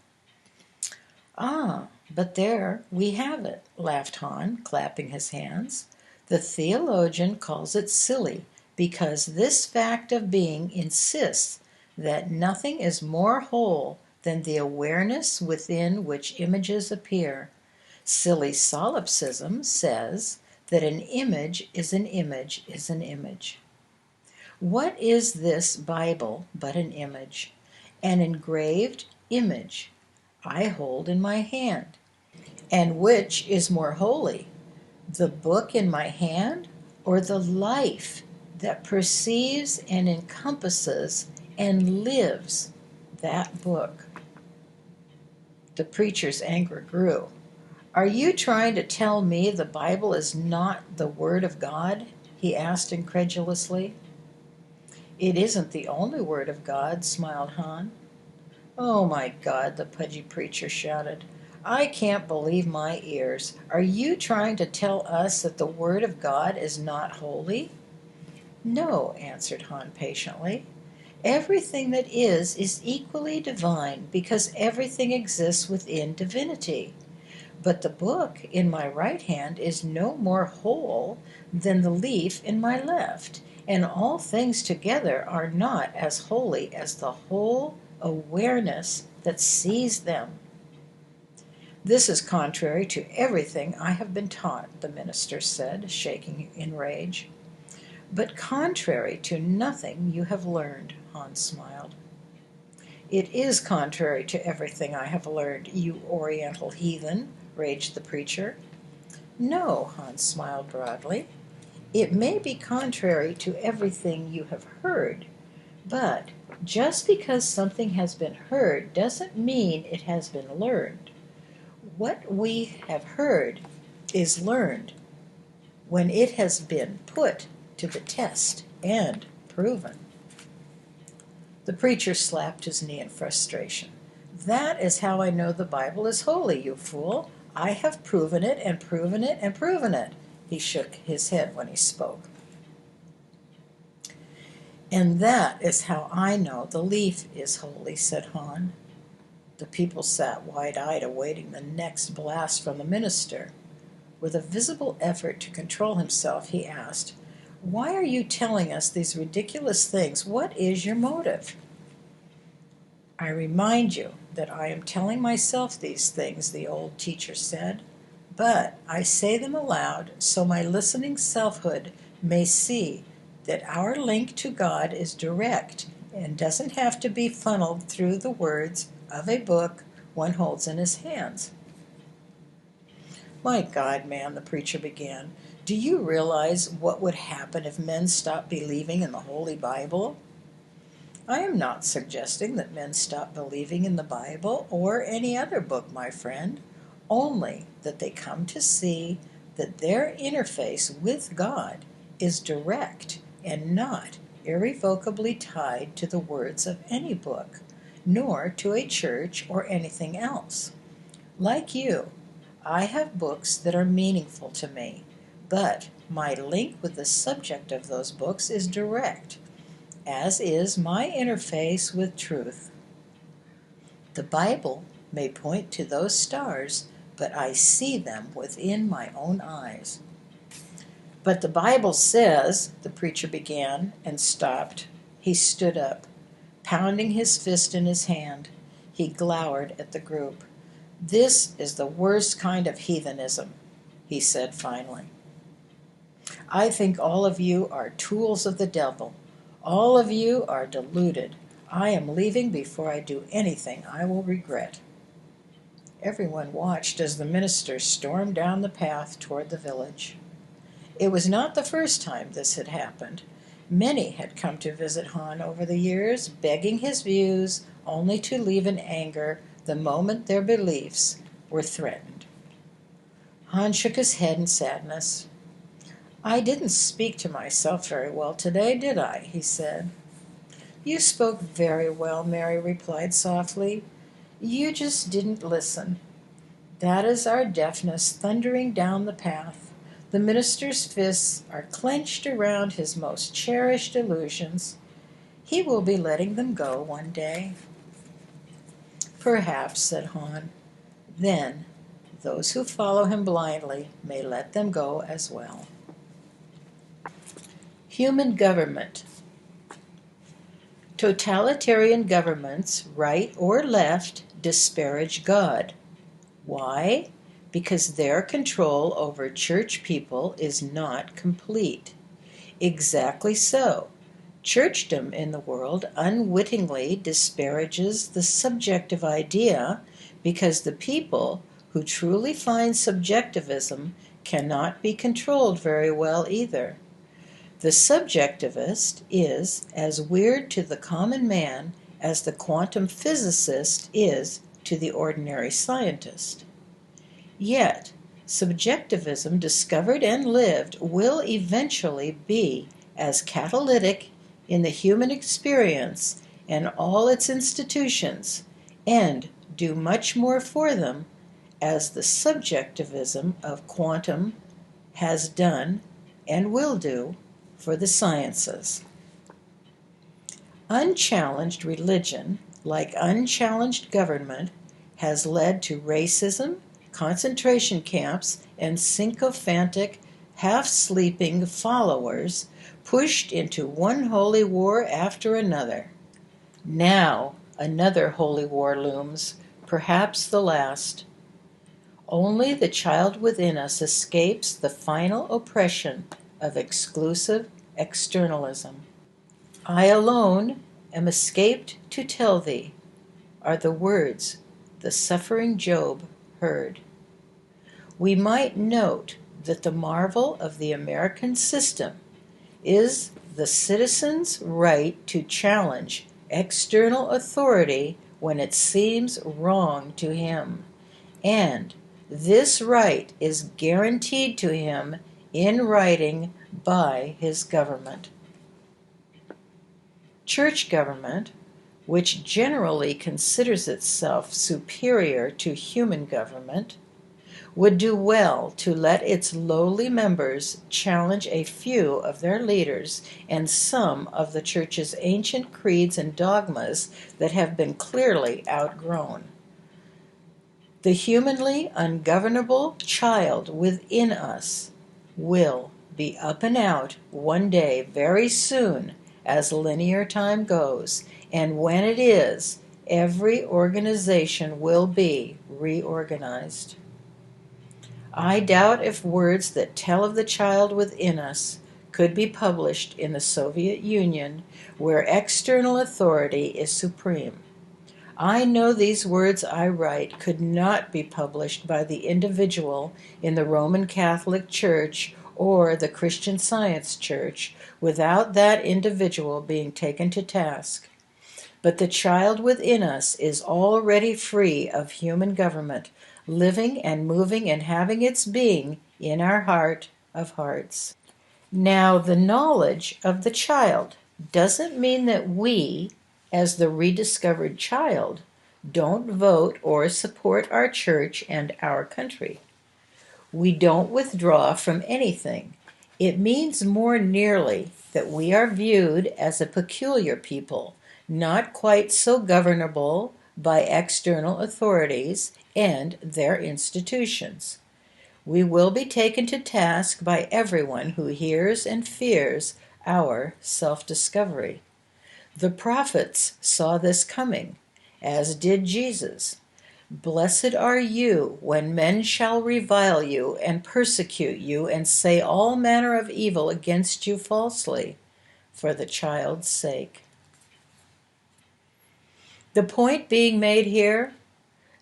But there we have it, laughed Han, clapping his hands. The theologian calls it silly because this fact of being insists that nothing is more whole than the awareness within which images appear. Silly solipsism says that an image is an image is an image. What is this Bible but an image? An engraved image I hold in my hand. And which is more holy, the book in my hand or the life that perceives and encompasses and lives that book? The preacher's anger grew. Are you trying to tell me the Bible is not the Word of God? He asked incredulously. It isn't the only Word of God, smiled Han. Oh my God, the pudgy preacher shouted. I can't believe my ears. Are you trying to tell us that the Word of God is not holy? No, answered Han patiently. Everything that is equally divine because everything exists within divinity. But the book in my right hand is no more whole than the leaf in my left, and all things together are not as holy as the whole awareness that sees them. This is contrary to everything I have been taught, the minister said, shaking in rage. But contrary to nothing you have learned, Hans smiled. It is contrary to everything I have learned, you oriental heathen, raged the preacher. No, Hans smiled broadly. It may be contrary to everything you have heard, but just because something has been heard doesn't mean it has been learned. What we have heard is learned when it has been put to the test and proven. The preacher slapped his knee in frustration. That is how I know the Bible is holy, you fool. I have proven it and proven it and proven it. He shook his head when he spoke. And that is how I know the leaf is holy, said Han. The people sat wide-eyed, awaiting the next blast from the minister. With a visible effort to control himself, he asked, Why are you telling us these ridiculous things? What is your motive? I remind you that I am telling myself these things, the old teacher said, but I say them aloud so my listening selfhood may see that our link to God is direct and doesn't have to be funneled through the words of a book one holds in his hands. My God, man, the preacher began, do you realize what would happen if men stopped believing in the Holy Bible? I am not suggesting that men stop believing in the Bible or any other book, my friend, only that they come to see that their interface with God is direct and not irrevocably tied to the words of any book, nor to a church or anything else. Like you, I have books that are meaningful to me, but my link with the subject of those books is direct, as is my interface with truth. The Bible may point to those stars, but I see them within my own eyes. But the Bible says, the preacher began and stopped. He stood up, pounding his fist in his hand. He glowered at the group. This is the worst kind of heathenism, he said finally. I think all of you are tools of the devil. All of you are deluded. I am leaving before I do anything I will regret. Everyone watched as the minister stormed down the path toward the village. It was not the first time this had happened. Many had come to visit Han over the years, begging his views, only to leave in anger the moment their beliefs were threatened. Han shook his head in sadness. I didn't speak to myself very well today, did I? He said. You spoke very well, Mary replied softly. You just didn't listen. That is our deafness thundering down the path. The minister's fists are clenched around his most cherished illusions. He will be letting them go one day. Perhaps, said Han. Then those who follow him blindly may let them go as well. Human government. Totalitarian governments, right or left, disparage God. Why? Because their control over church people is not complete. Exactly so. Churchdom in the world unwittingly disparages the subjective idea because the people who truly find subjectivism cannot be controlled very well either. The subjectivist is as weird to the common man as the quantum physicist is to the ordinary scientist. Yet, subjectivism discovered and lived will eventually be as catalytic in the human experience and all its institutions and do much more for them, as the subjectivism of quantum has done and will do for the sciences. Unchallenged religion, like unchallenged government, has led to racism, concentration camps, and sycophantic, half-sleeping followers pushed into one holy war after another. Now another holy war looms, perhaps the last. Only the child within us escapes the final oppression of exclusive externalism. I alone am escaped to tell thee, are the words the suffering Job heard. We might note that the marvel of the American system is the citizen's right to challenge external authority when it seems wrong to him, and this right is guaranteed to him in writing by his government. Church government, which generally considers itself superior to human government, would do well to let its lowly members challenge a few of their leaders and some of the Church's ancient creeds and dogmas that have been clearly outgrown. The humanly ungovernable child within us will be up and out one day very soon as linear time goes, and when it is, every organization will be reorganized. I doubt if words that tell of the child within us could be published in the Soviet Union, where external authority is supreme. I know these words I write could not be published by the individual in the Roman Catholic Church or the Christian Science Church without that individual being taken to task. But the child within us is already free of human government, living and moving and having its being in our heart of hearts. Now, the knowledge of the child doesn't mean that we, as the rediscovered child, don't vote or support our church and our country. We don't withdraw from anything. It means more nearly that we are viewed as a peculiar people, not quite so governable by external authorities and their institutions. We will be taken to task by everyone who hears and fears our self-discovery. The prophets saw this coming, as did Jesus. Blessed are you when men shall revile you and persecute you and say all manner of evil against you falsely, for the child's sake. The point being made here,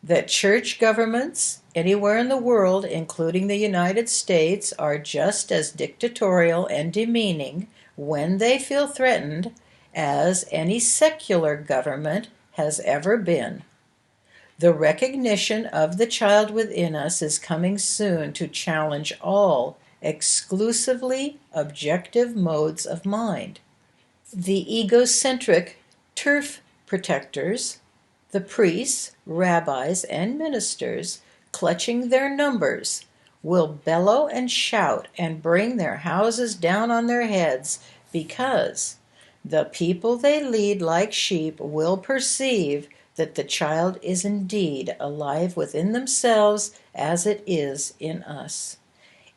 that church governments anywhere in the world, including the United States, are just as dictatorial and demeaning when they feel threatened as any secular government has ever been. The recognition of the child within us is coming soon to challenge all exclusively objective modes of mind. The egocentric turf protectors, the priests, rabbis, and ministers, clutching their numbers, will bellow and shout and bring their houses down on their heads because the people they lead like sheep will perceive that the child is indeed alive within themselves as it is in us.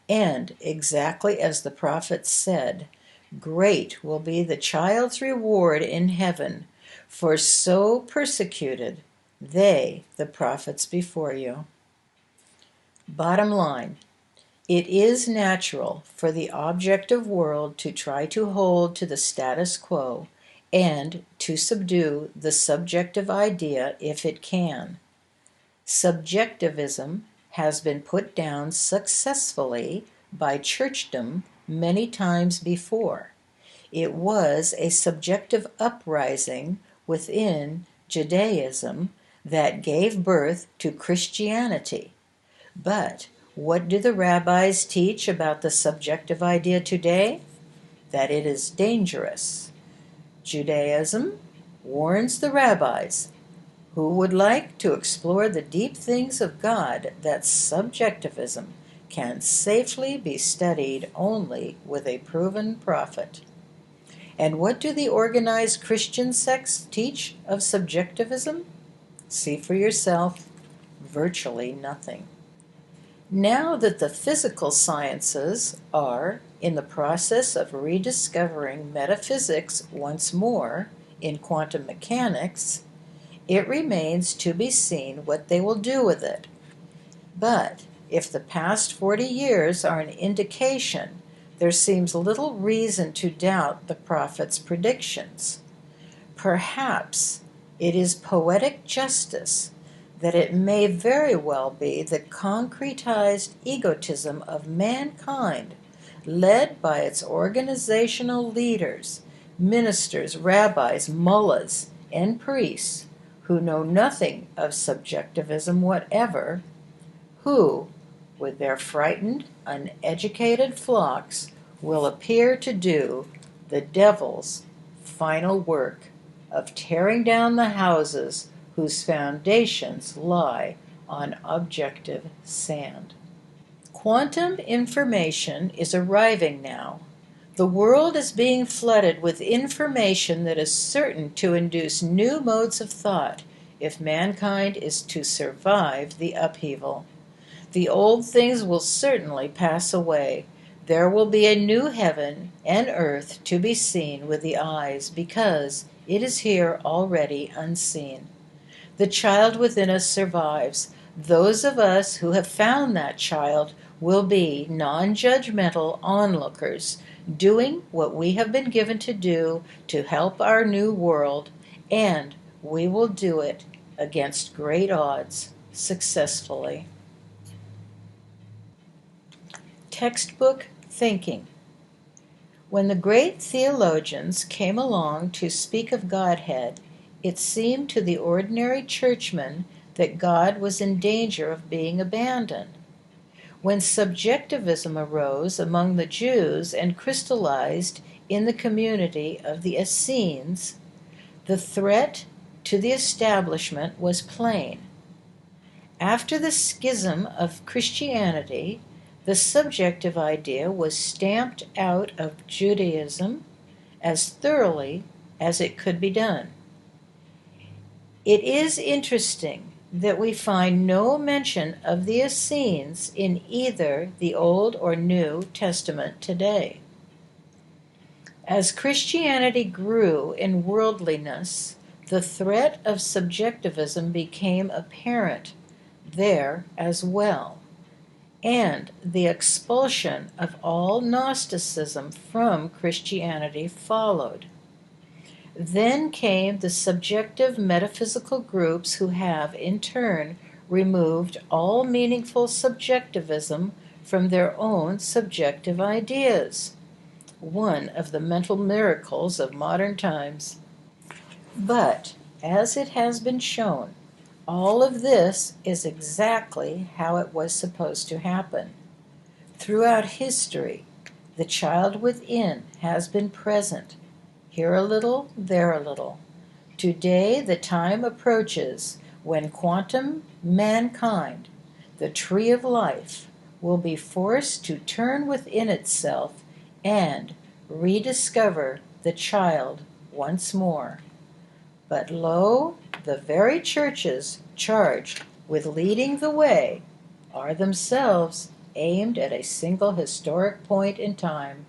And exactly as the prophet said, great will be the child's reward in heaven, for so persecuted they, the prophets before you. Bottom line, it is natural for the objective world to try to hold to the status quo and to subdue the subjective idea if it can. Subjectivism has been put down successfully by churchdom many times before. It was a subjective uprising within Judaism that gave birth to Christianity. But what do the rabbis teach about the subjective idea today? That it is dangerous. Judaism warns the rabbis, Who would like to explore the deep things of God that subjectivism can safely be studied only with a proven prophet? And what do the organized Christian sects teach of subjectivism? See for yourself, virtually nothing. Now that the physical sciences are in the process of rediscovering metaphysics once more in quantum mechanics, it remains to be seen what they will do with it. But if the past 40 years are an indication, there seems little reason to doubt the prophet's predictions. Perhaps it is poetic justice that it may very well be the concretized egotism of mankind, led by its organizational leaders, ministers, rabbis, mullahs, and priests, who know nothing of subjectivism whatever, who, with their frightened, uneducated flocks, will appear to do the devil's final work of tearing down the houses whose foundations lie on objective sand. Quantum information is arriving now. The world is being flooded with information that is certain to induce new modes of thought if mankind is to survive the upheaval. The old things will certainly pass away. There will be a new heaven and earth to be seen with the eyes, because it is here already unseen. The child within us survives. Those of us who have found that child will be non-judgmental onlookers, doing what we have been given to do to help our new world, and we will do it against great odds successfully. Textbook thinking. When the great theologians came along to speak of Godhead, it seemed to the ordinary churchman that God was in danger of being abandoned. When subjectivism arose among the Jews and crystallized in the community of the Essenes, the threat to the establishment was plain. After the schism of Christianity, the subjective idea was stamped out of Judaism as thoroughly as it could be done. It is interesting that we find no mention of the Essenes in either the Old or New Testament today. As Christianity grew in worldliness, the threat of subjectivism became apparent there as well, and the expulsion of all Gnosticism from Christianity followed. Then came the subjective metaphysical groups who have, in turn, removed all meaningful subjectivism from their own subjective ideas, one of the mental miracles of modern times. But, as it has been shown, all of this is exactly how it was supposed to happen. Throughout history, the child within has been present, here a little, there a little. Today, the time approaches when quantum mankind, the tree of life, will be forced to turn within itself and rediscover the child once more. But lo, the very churches charged with leading the way are themselves aimed at a single historic point in time,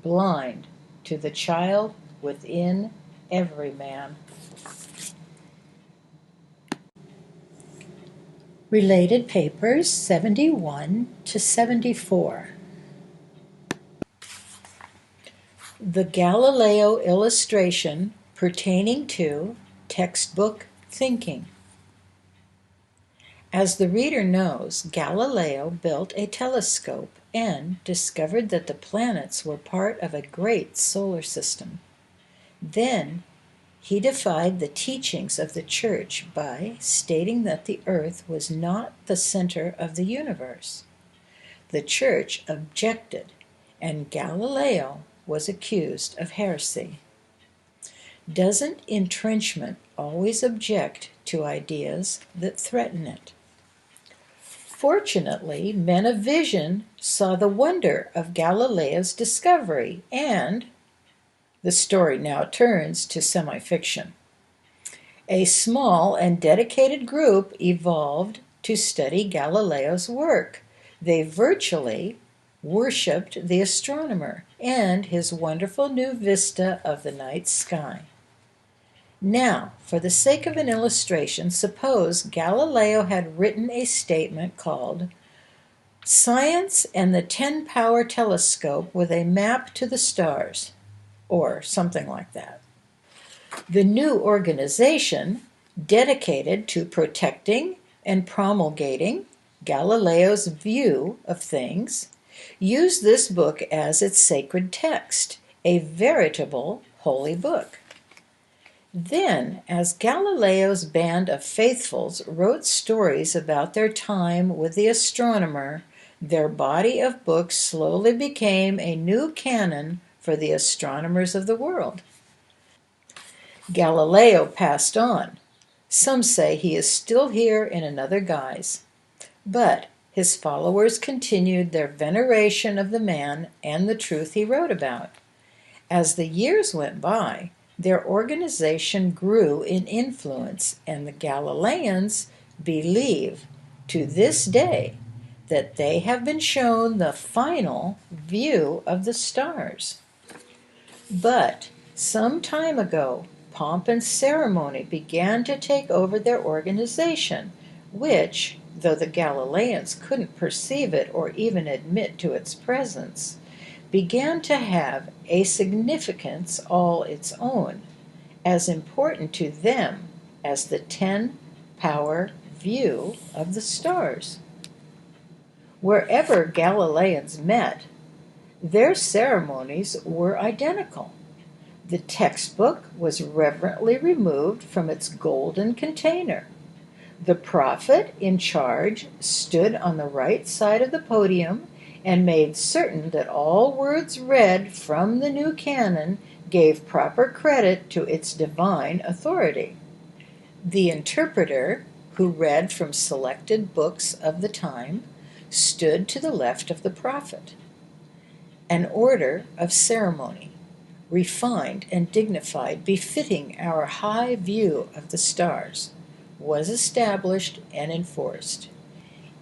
blind to the child within every man. Related Papers 71 to 74. The Galileo illustration pertaining to textbook thinking. As the reader knows, Galileo built a telescope and discovered that the planets were part of a great solar system. Then he defied the teachings of the Church by stating that the Earth was not the center of the universe. The Church objected, and Galileo was accused of heresy. Doesn't entrenchment always object to ideas that threaten it. Fortunately, men of vision saw the wonder of Galileo's discovery, and the story now turns to semi-fiction. A small and dedicated group evolved to study Galileo's work. They virtually worshipped the astronomer and his wonderful new vista of the night sky. Now, for the sake of an illustration, suppose Galileo had written a statement called Science and the 10-Power Telescope with a Map to the Stars, or something like that. The new organization, dedicated to protecting and promulgating Galileo's view of things, used this book as its sacred text, a veritable holy book. Then, as Galileo's band of faithfuls wrote stories about their time with the astronomer, their body of books slowly became a new canon for the astronomers of the world. Galileo passed on. Some say he is still here in another guise. But his followers continued their veneration of the man and the truth he wrote about. As the years went by, their organization grew in influence, and the Galileans believe to this day that they have been shown the final view of the stars. But some time ago, pomp and ceremony began to take over their organization, which, though the Galileans couldn't perceive it or even admit to its presence, began to have a significance all its own, as important to them as the 10-power view of the stars. Wherever Galileans met, their ceremonies were identical. The textbook was reverently removed from its golden container. The prophet in charge stood on the right side of the podium and made certain that all words read from the new canon gave proper credit to its divine authority. The interpreter, who read from selected books of the time, stood to the left of the prophet. An order of ceremony, refined and dignified, befitting our high view of the stars, was established and enforced.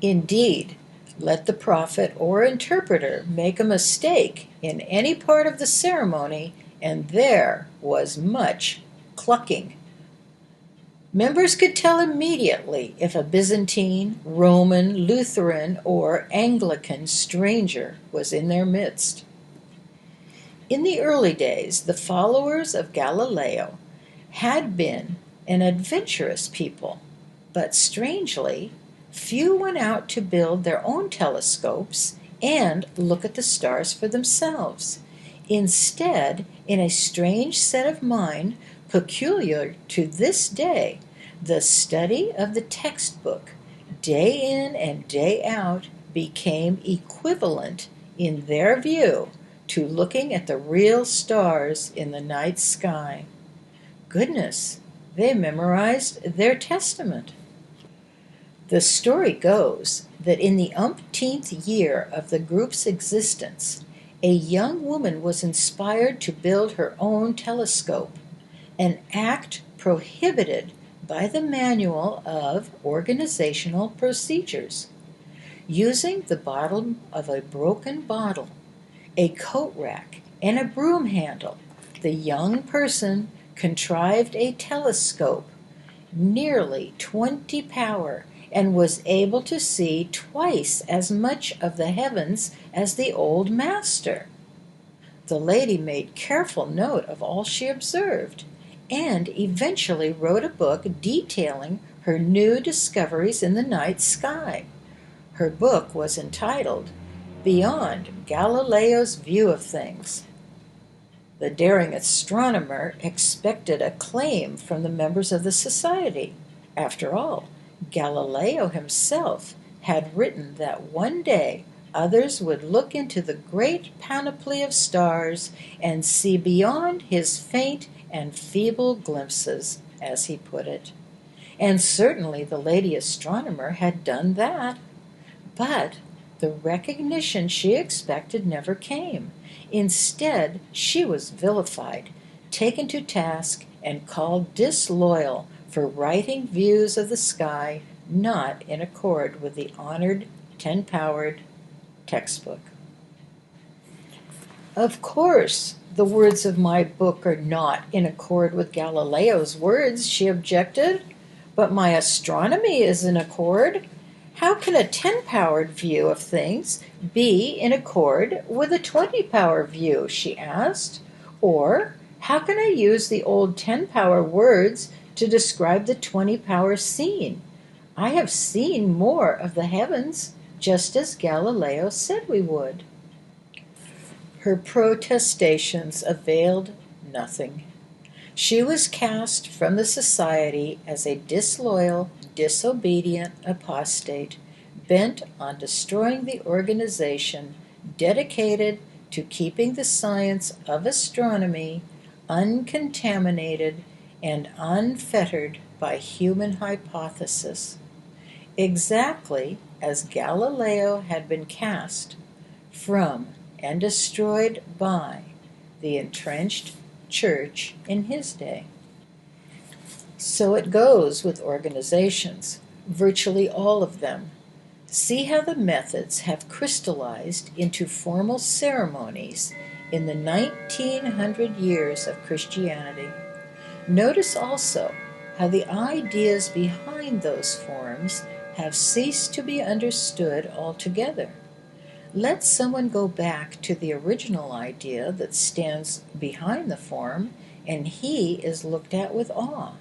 Indeed, let the prophet or interpreter make a mistake in any part of the ceremony, and there was much clucking. Members could tell immediately if a Byzantine, Roman, Lutheran, or Anglican stranger was in their midst. In the early days, the followers of Galileo had been an adventurous people, but strangely, few went out to build their own telescopes and look at the stars for themselves. Instead, in a strange set of mind, peculiar to this day, the study of the textbook, day in and day out, became equivalent, in their view, to looking at the real stars in the night sky. Goodness, they memorized their testament. The story goes that in the umpteenth year of the group's existence, a young woman was inspired to build her own telescope, an act prohibited by the Manual of Organizational Procedures. Using the bottom of a broken bottle, a coat rack, and a broom handle, the young person contrived a telescope nearly 20 power and was able to see twice as much of the heavens as the old master. The lady made careful note of all she observed, and eventually wrote a book detailing her new discoveries in the night sky. Her book was entitled Beyond Galileo's View of Things. The daring astronomer expected acclaim from the members of the society. After all, Galileo himself had written that one day others would look into the great panoply of stars and see beyond his faint and feeble glimpses, as he put it. and certainly the lady astronomer had done that. But the recognition she expected never came. Instead, she was vilified, taken to task, and called disloyal for writing views of the sky not in accord with the honored 10-powered textbook. Of course, the words of my book are not in accord with Galileo's words, she objected, but my astronomy is in accord. How can a 10-powered view of things be in accord with a 20-power view, she asked. Or how can I use the old 10-power words to describe the 20-power scene? I have seen more of the heavens, just as Galileo said we would. Her protestations availed nothing. She was cast from the society as a disloyal, disobedient apostate, bent on destroying the organization dedicated to keeping the science of astronomy uncontaminated and unfettered by human hypothesis, exactly as Galileo had been cast from and destroyed by the entrenched church in his day. So it goes with organizations, virtually all of them. See how the methods have crystallized into formal ceremonies in the 1900 years of Christianity. Notice also how the ideas behind those forms have ceased to be understood altogether. Let someone go back to the original idea that stands behind the form, and he is looked at with awe.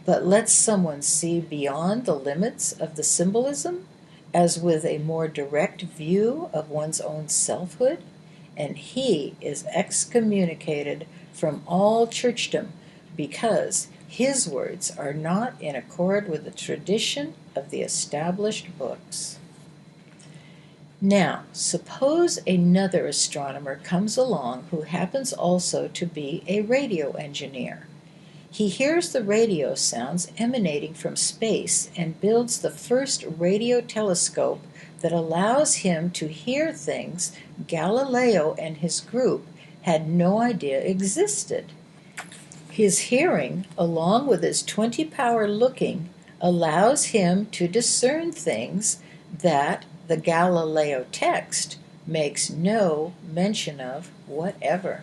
But let someone see beyond the limits of the symbolism, as with a more direct view of one's own selfhood, and he is excommunicated from all churchdom because his words are not in accord with the tradition of the established books. Now, suppose another astronomer comes along who happens also to be a radio engineer. He hears the radio sounds emanating from space and builds the first radio telescope that allows him to hear things Galileo and his group had no idea existed. His hearing, along with his 20-power looking, allows him to discern things that the Galileo text makes no mention of whatever.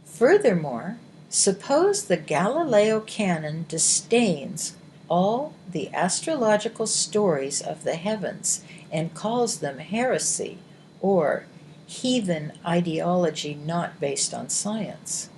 Furthermore, suppose the Galileo canon disdains all the astrological stories of the heavens and calls them heresy or heathen ideology not based on science.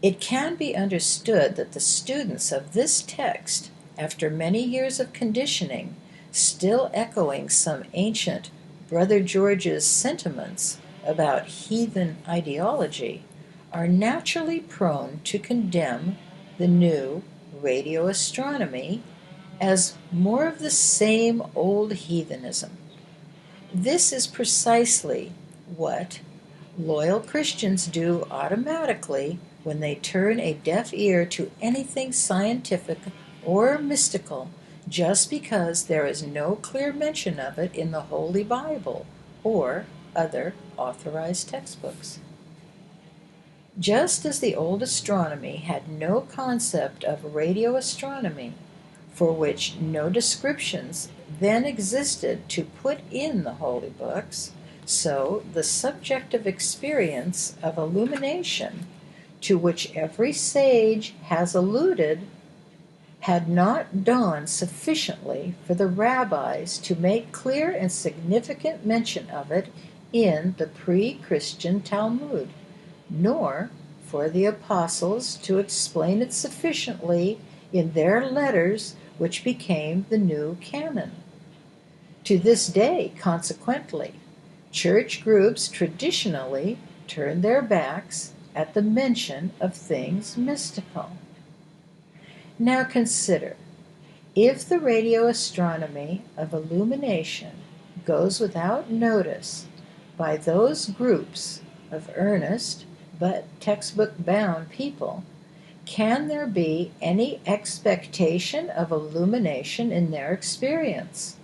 It can be understood that the students of this text, after many years of conditioning, still echoing some ancient Brother George's sentiments about heathen ideology, are naturally prone to condemn the new radio astronomy as more of the same old heathenism. This is precisely what loyal Christians do automatically when they turn a deaf ear to anything scientific or mystical just because there is no clear mention of it in the Holy Bible or other authorized textbooks. Just as the old astronomy had no concept of radio astronomy, for which no descriptions then existed to put in the holy books, so the subjective experience of illumination, to which every sage has alluded, had not dawned sufficiently for the rabbis to make clear and significant mention of it in the pre-Christian Talmud, nor for the apostles to explain it sufficiently in their letters which became the new canon. To this day, consequently, church groups traditionally turn their backs at the mention of things mystical. Now consider, if the radio astronomy of illumination goes without notice by those groups of earnest but textbook-bound people, can there be any expectation of illumination in their experience?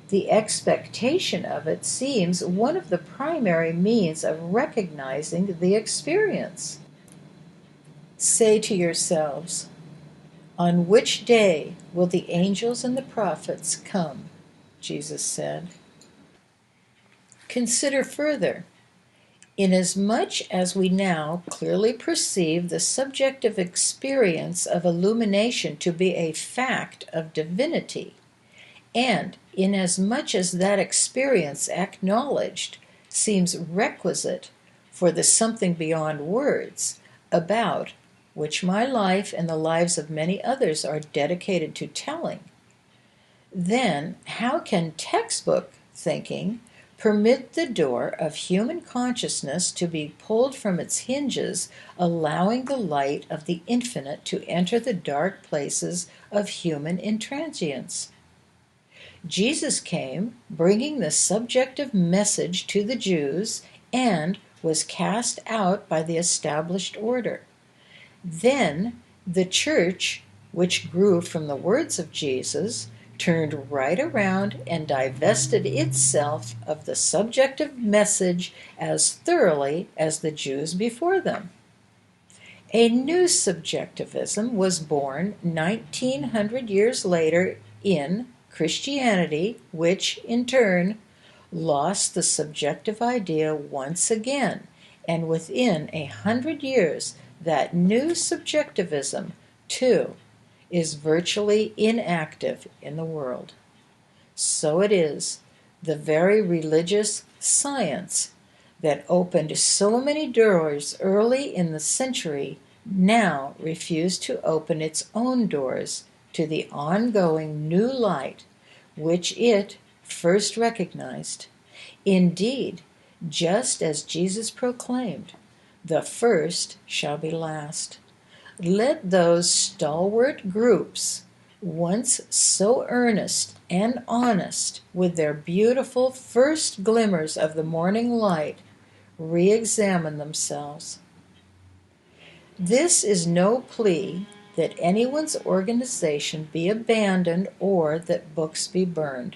The expectation of it seems one of the primary means of recognizing the experience. Say to yourselves, on which day will the angels and the prophets come? Jesus said. Consider further. Inasmuch as we now clearly perceive the subjective experience of illumination to be a fact of divinity, and inasmuch as that experience acknowledged seems requisite for the something beyond words, about which my life and the lives of many others are dedicated to telling, then how can textbook thinking permit the door of human consciousness to be pulled from its hinges, allowing the light of the infinite to enter the dark places of human intransience? Jesus came, bringing the subjective message to the Jews, and was cast out by the established order. Then the church, which grew from the words of Jesus, turned right around and divested itself of the subjective message as thoroughly as the Jews before them. A new subjectivism was born 1900 years later in Christianity, which, in turn, lost the subjective idea once again, and within 100 years, that new subjectivism, too, is virtually inactive in the world. So it is, the very religious science that opened so many doors early in the century now refused to open its own doors to the ongoing new light which it first recognized. Indeed, just as Jesus proclaimed, the first shall be last. Let those stalwart groups, once so earnest and honest with their beautiful first glimmers of the morning light, re-examine themselves. This is no plea that anyone's organization be abandoned or that books be burned.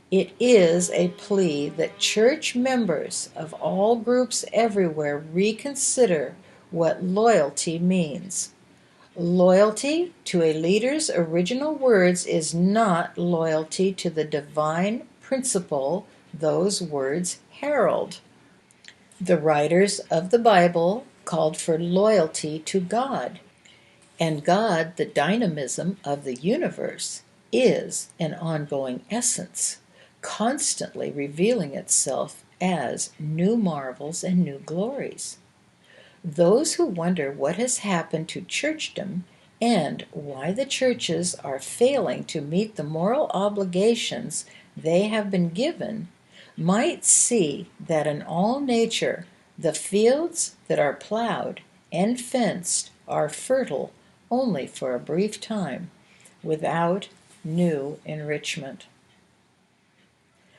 It is a plea that church members of all groups everywhere reconsider what loyalty means. Loyalty to a leader's original words is not loyalty to the divine principle those words herald. The writers of the Bible called for loyalty to God, and God, the dynamism of the universe, is an ongoing essence, constantly revealing itself as new marvels and new glories. Those who wonder what has happened to churchdom and why the churches are failing to meet the moral obligations they have been given might see that in all nature the fields that are plowed and fenced are fertile only for a brief time, without new enrichment.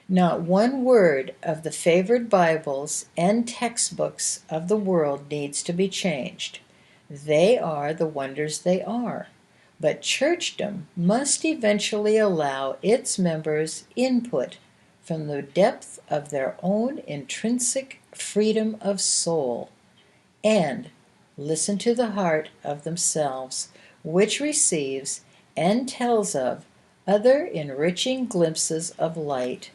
Not one word of the favored Bibles and textbooks of the world needs to be changed. They are the wonders they are. But churchdom must eventually allow its members input from the depth of their own intrinsic freedom of soul, and listen to the heart of themselves, which receives and tells of other enriching glimpses of light.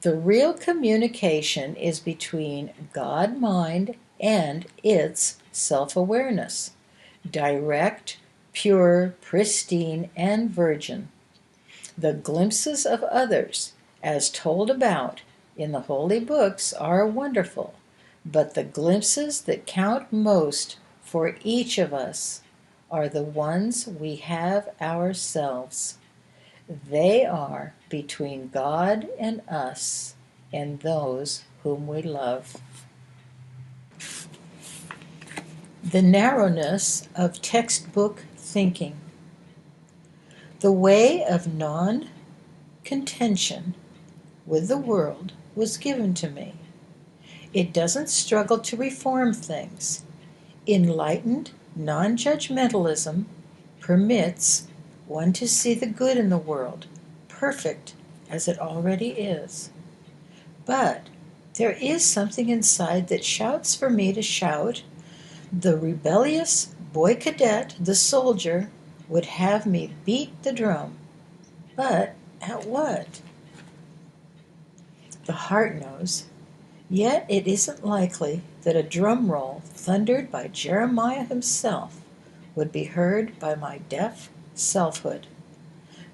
The real communication is between God-mind and its self-awareness, direct, pure, pristine, and virgin. The glimpses of others, as told about in the holy books, are wonderful, but the glimpses that count most for each of us are the ones we have ourselves. They are between God and us and those whom we love. The narrowness of textbook thinking. The way of non-contention with the world was given to me. It doesn't struggle to reform things. Enlightened non-judgmentalism permits one to see the good in the world, perfect as it already is. But there is something inside that shouts for me to shout. The rebellious boy cadet, the soldier, would have me beat the drum. But at what? The heart knows. Yet it isn't likely that a drum roll thundered by Jeremiah himself would be heard by my deaf selfhood,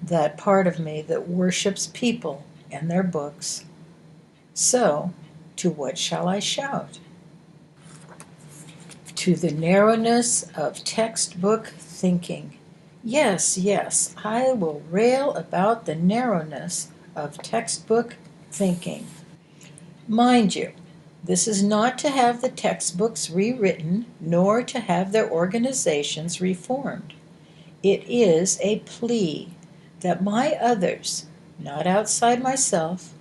that part of me that worships people and their books. So, to what shall I shout? To the narrowness of textbook thinking. Yes, yes, I will rail about the narrowness of textbook thinking. Mind you, this is not to have the textbooks rewritten, nor to have their organizations reformed. It is a plea that my others, not outside myself,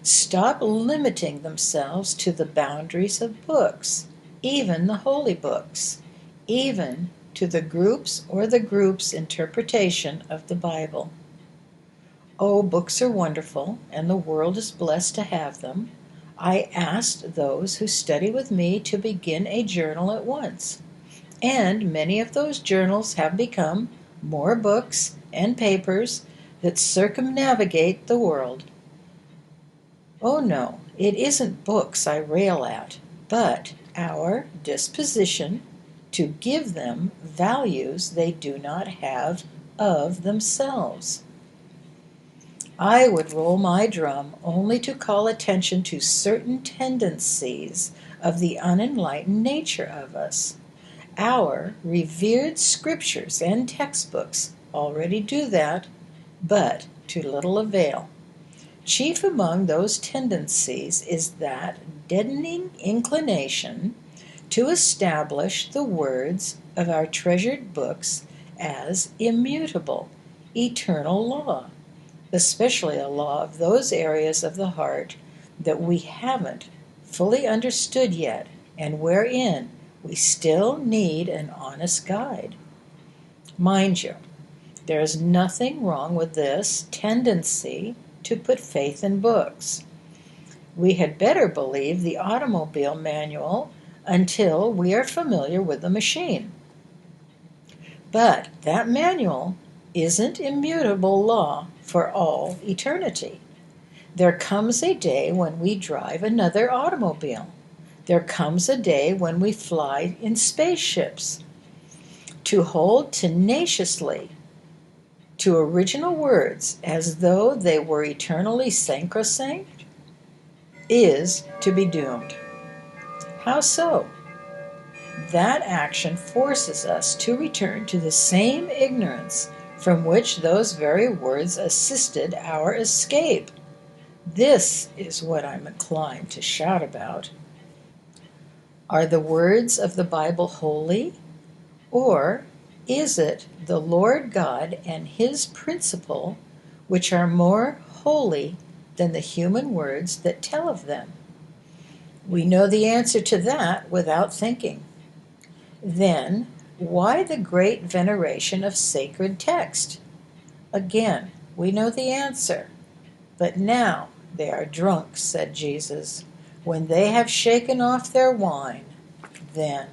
stop limiting themselves to the boundaries of books, even the holy books, even to the groups or the group's interpretation of the Bible. Oh, books are wonderful, and the world is blessed to have them. I asked those who study with me to begin a journal at once, and many of those journals have become more books and papers that circumnavigate the world. Oh no, it isn't books I rail at, but our disposition to give them values they do not have of themselves. I would roll my drum only to call attention to certain tendencies of the unenlightened nature of us. Our revered scriptures and textbooks already do that, but to little avail. Chief among those tendencies is that deadening inclination to establish the words of our treasured books as immutable, eternal law, especially a law of those areas of the heart that we haven't fully understood yet and wherein we still need an honest guide. Mind you, there is nothing wrong with this tendency to put faith in books. We had better believe the automobile manual until we are familiar with the machine. But that manual isn't immutable law for all eternity. There comes a day when we drive another automobile. There comes a day when we fly in spaceships. To hold tenaciously to original words as though they were eternally sacrosanct is to be doomed. How so? That action forces us to return to the same ignorance from which those very words assisted our escape. This is what I'm inclined to shout about. Are the words of the Bible holy, or is it the Lord God and His principle which are more holy than the human words that tell of them? We know the answer to that without thinking. Then, why the great veneration of sacred text? Again, we know the answer. But now they are drunk, said Jesus. When they have shaken off their wine, then.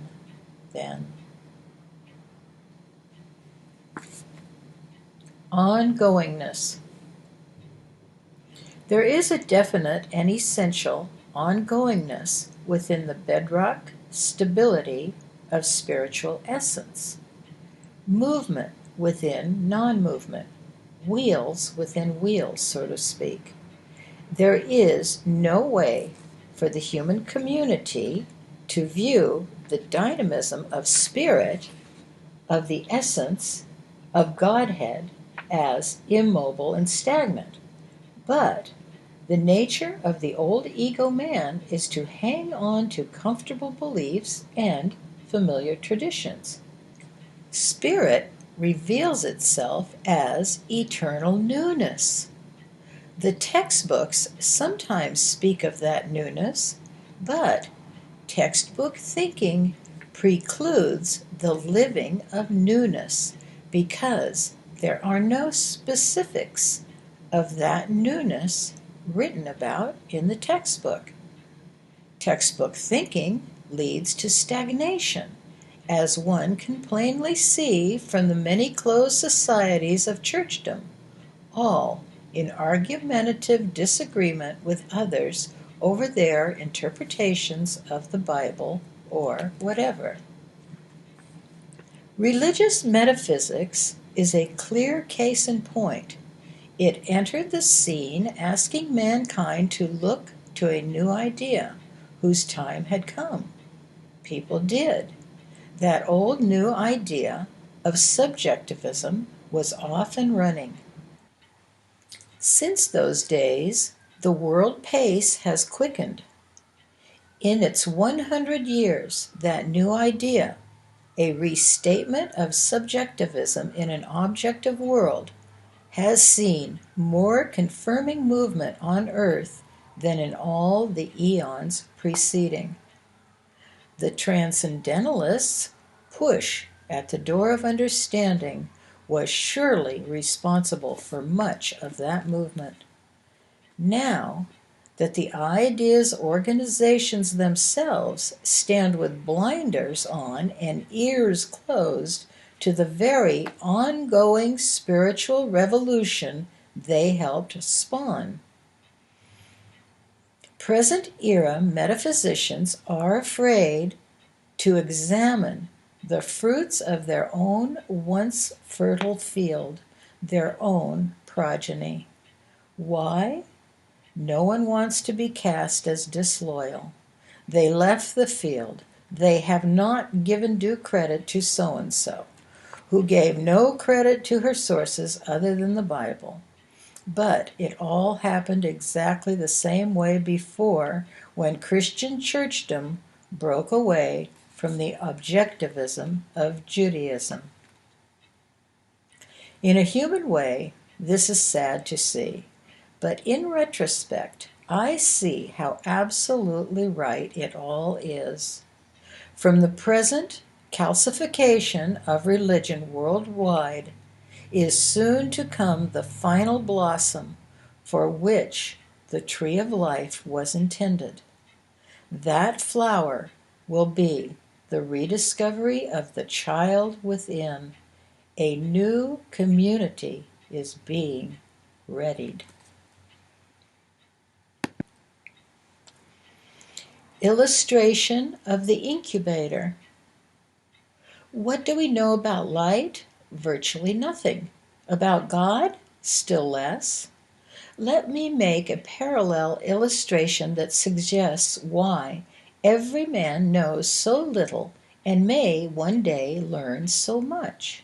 Ongoingness. There is a definite and essential ongoingness within the bedrock stability of spiritual essence. Movement within non-movement. Wheels within wheels, so to speak. There is no way for the human community to view the dynamism of spirit, of the essence, of Godhead, as immobile and stagnant. But the nature of the old ego man is to hang on to comfortable beliefs and familiar traditions. Spirit reveals itself as eternal newness. The textbooks sometimes speak of that newness, but textbook thinking precludes the living of newness because there are no specifics of that newness written about in the textbook. Textbook thinking leads to stagnation, as one can plainly see from the many closed societies of churchdom, all in argumentative disagreement with others over their interpretations of the Bible or whatever. Religious metaphysics is a clear case in point. It entered the scene asking mankind to look to a new idea whose time had come. People did. That old new idea of subjectivism was off and running. Since those days, the world pace has quickened. In its 100 years, that new idea, a restatement of subjectivism in an objective world, has seen more confirming movement on Earth than in all the eons preceding. The transcendentalists' push at the door of understanding was surely responsible for much of that movement. Now that the ideas organizations themselves stand with blinders on and ears closed to the very ongoing spiritual revolution they helped spawn. Present era metaphysicians are afraid to examine the fruits of their own once fertile field, their own progeny. Why? No one wants to be cast as disloyal. They left the field. They have not given due credit to so-and-so, who gave no credit to her sources other than the Bible. But it all happened exactly the same way before, when Christian churchdom broke away from the objectivism of Judaism. In a human way, this is sad to see, but in retrospect, I see how absolutely right it all is. From the present calcification of religion worldwide is soon to come the final blossom for which the tree of life was intended. That flower will be the rediscovery of the child within. A new community is being readied. Illustration of the incubator. What do we know about light? Virtually nothing. About God? Still less. Let me make a parallel illustration that suggests why every man knows so little and may one day learn so much.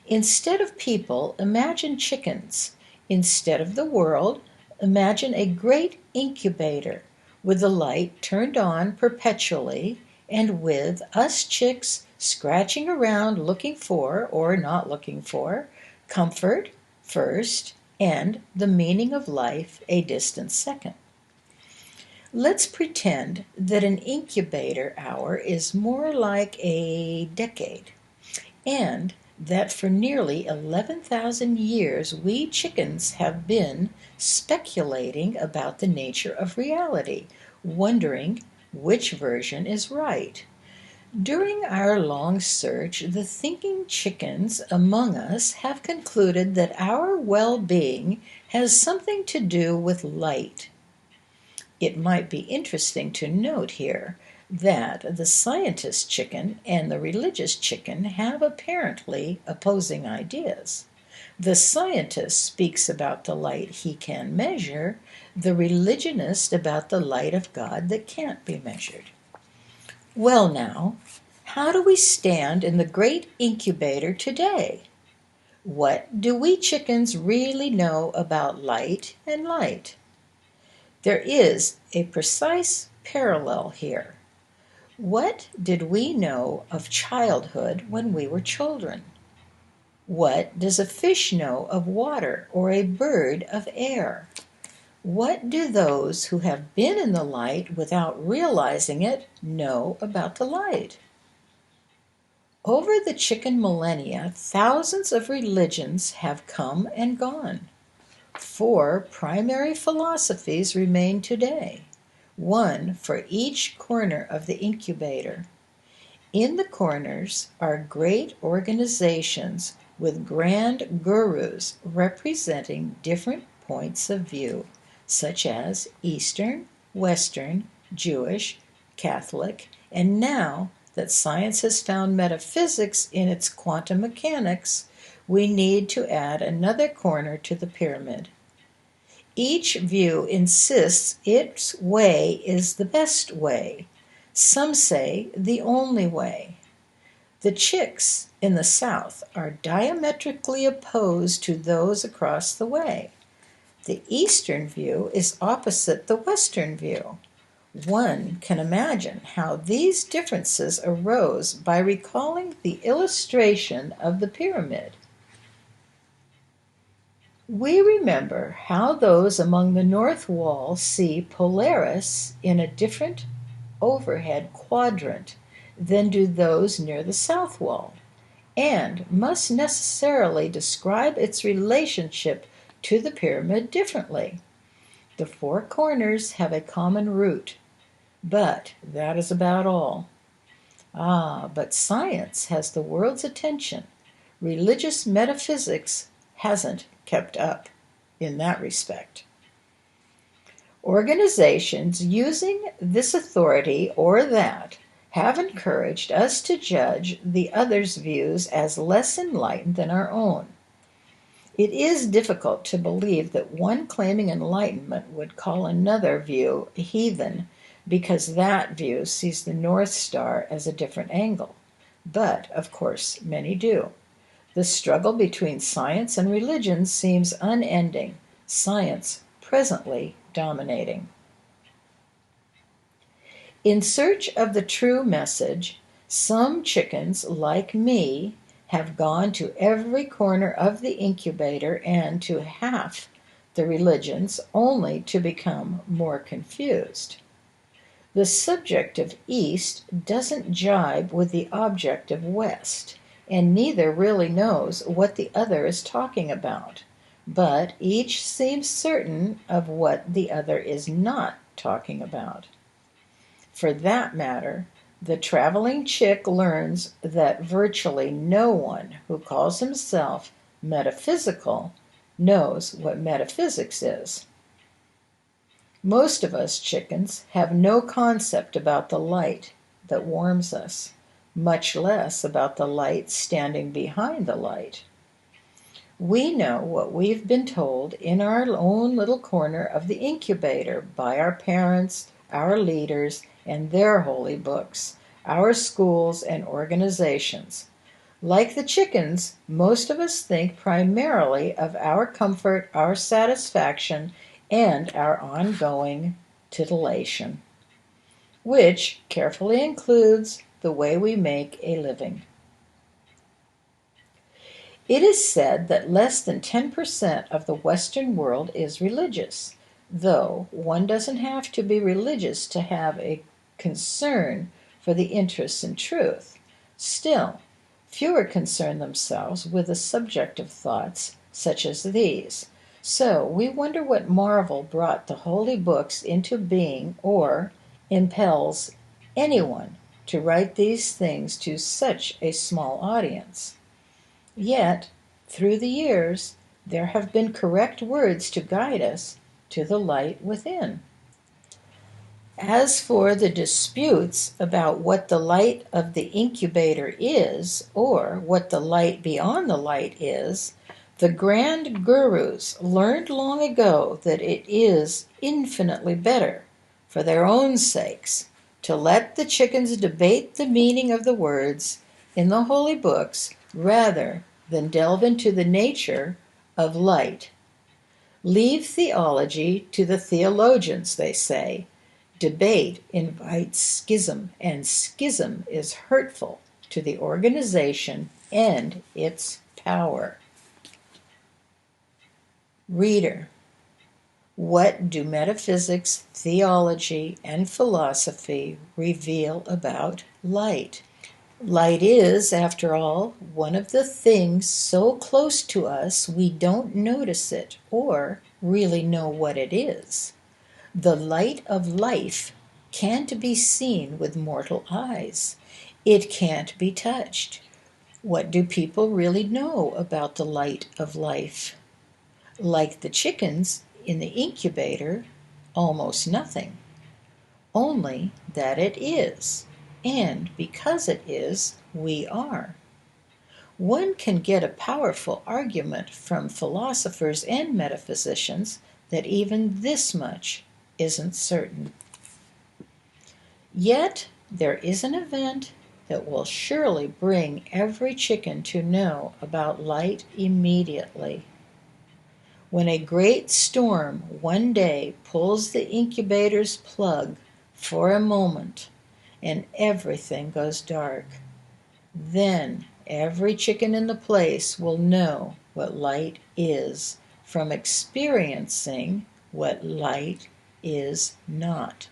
Instead of people, imagine chickens. Instead of the world, imagine a great incubator with the light turned on perpetually and with us chicks scratching around looking for, or not looking for, comfort first and the meaning of life a distant second. Let's pretend that an incubator hour is more like a decade, and that for nearly 11,000 years we chickens have been speculating about the nature of reality, wondering which version is right. During our long search, the thinking chickens among us have concluded that our well-being has something to do with light. It might be interesting to note here that the scientist chicken and the religious chicken have apparently opposing ideas. The scientist speaks about the light he can measure, the religionist about the light of God that can't be measured. Well now, how do we stand in the great incubator today? What do we chickens really know about light and light? There is a precise parallel here. What did we know of childhood when we were children? What does a fish know of water or a bird of air? What do those who have been in the light without realizing it know about the light? Over the chicken millennia, thousands of religions have come and gone. 4 primary philosophies remain today, one for each corner of the incubator. In the corners are great organizations with grand gurus representing different points of view, such as Eastern, Western, Jewish, Catholic, and now that science has found metaphysics in its quantum mechanics, we need to add another corner to the pyramid. Each view insists its way is the best way. Some say the only way. The chicks in the South are diametrically opposed to those across the way. The Eastern view is opposite the Western view. One can imagine how these differences arose by recalling the illustration of the pyramid. We remember how those among the north wall see Polaris in a different overhead quadrant than do those near the south wall, and must necessarily describe its relationship to the pyramid differently. The 4 corners have a common root, but that is about all. But science has the world's attention. Religious metaphysics hasn't kept up in that respect. Organizations using this authority or that have encouraged us to judge the other's views as less enlightened than our own. It is difficult to believe that one claiming enlightenment would call another view heathen because that view sees the North Star as a different angle. But, of course, many do. The struggle between science and religion seems unending, science presently dominating. In search of the true message, some chickens, like me, have gone to every corner of the incubator and to half the religions, only to become more confused. The subjective East doesn't jibe with the objective West, and neither really knows what the other is talking about, but each seems certain of what the other is not talking about. For that matter, the traveling chick learns that virtually no one who calls himself metaphysical knows what metaphysics is. Most of us chickens have no concept about the light that warms us, much less about the light standing behind the light. We know what we've been told in our own little corner of the incubator by our parents, our leaders, and their holy books, our schools and organizations. Like the chickens, most of us think primarily of our comfort, our satisfaction, and our ongoing titillation, which carefully includes the way we make a living. It is said that less than 10% of the Western world is religious, though one doesn't have to be religious to have a concern for the interests in truth. Still, fewer concern themselves with the subjective thoughts such as these. So we wonder what marvel brought the holy books into being or impels anyone to write these things to such a small audience. Yet, through the years, there have been correct words to guide us to the light within. As for the disputes about what the light of the incubator is, or what the light beyond the light is, the grand gurus learned long ago that it is infinitely better, for their own sakes, to let the chickens debate the meaning of the words in the holy books rather than delve into the nature of light. Leave theology to the theologians, they say. Debate invites schism, and schism is hurtful to the organization and its power. Reader, what do metaphysics, theology, and philosophy reveal about light? Light is, after all, one of the things so close to us we don't notice it or really know what it is. The light of life can't be seen with mortal eyes. It can't be touched. What do people really know about the light of life? Like the chickens in the incubator, almost nothing. Only that it is, and because it is, we are. One can get a powerful argument from philosophers and metaphysicians that even this much isn't certain. Yet there is an event that will surely bring every chicken to know about light immediately. When a great storm one day pulls the incubator's plug for a moment and everything goes dark, then every chicken in the place will know what light is from experiencing what light is not.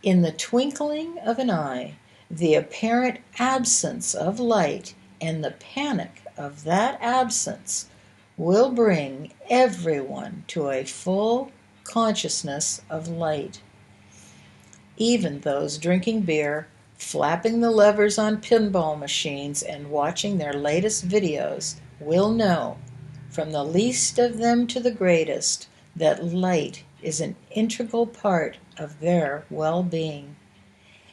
In the twinkling of an eye, the apparent absence of light and the panic of that absence will bring everyone to a full consciousness of light. Even those drinking beer, flapping the levers on pinball machines, and watching their latest videos will know, from the least of them to the greatest, that light is an integral part of their well-being.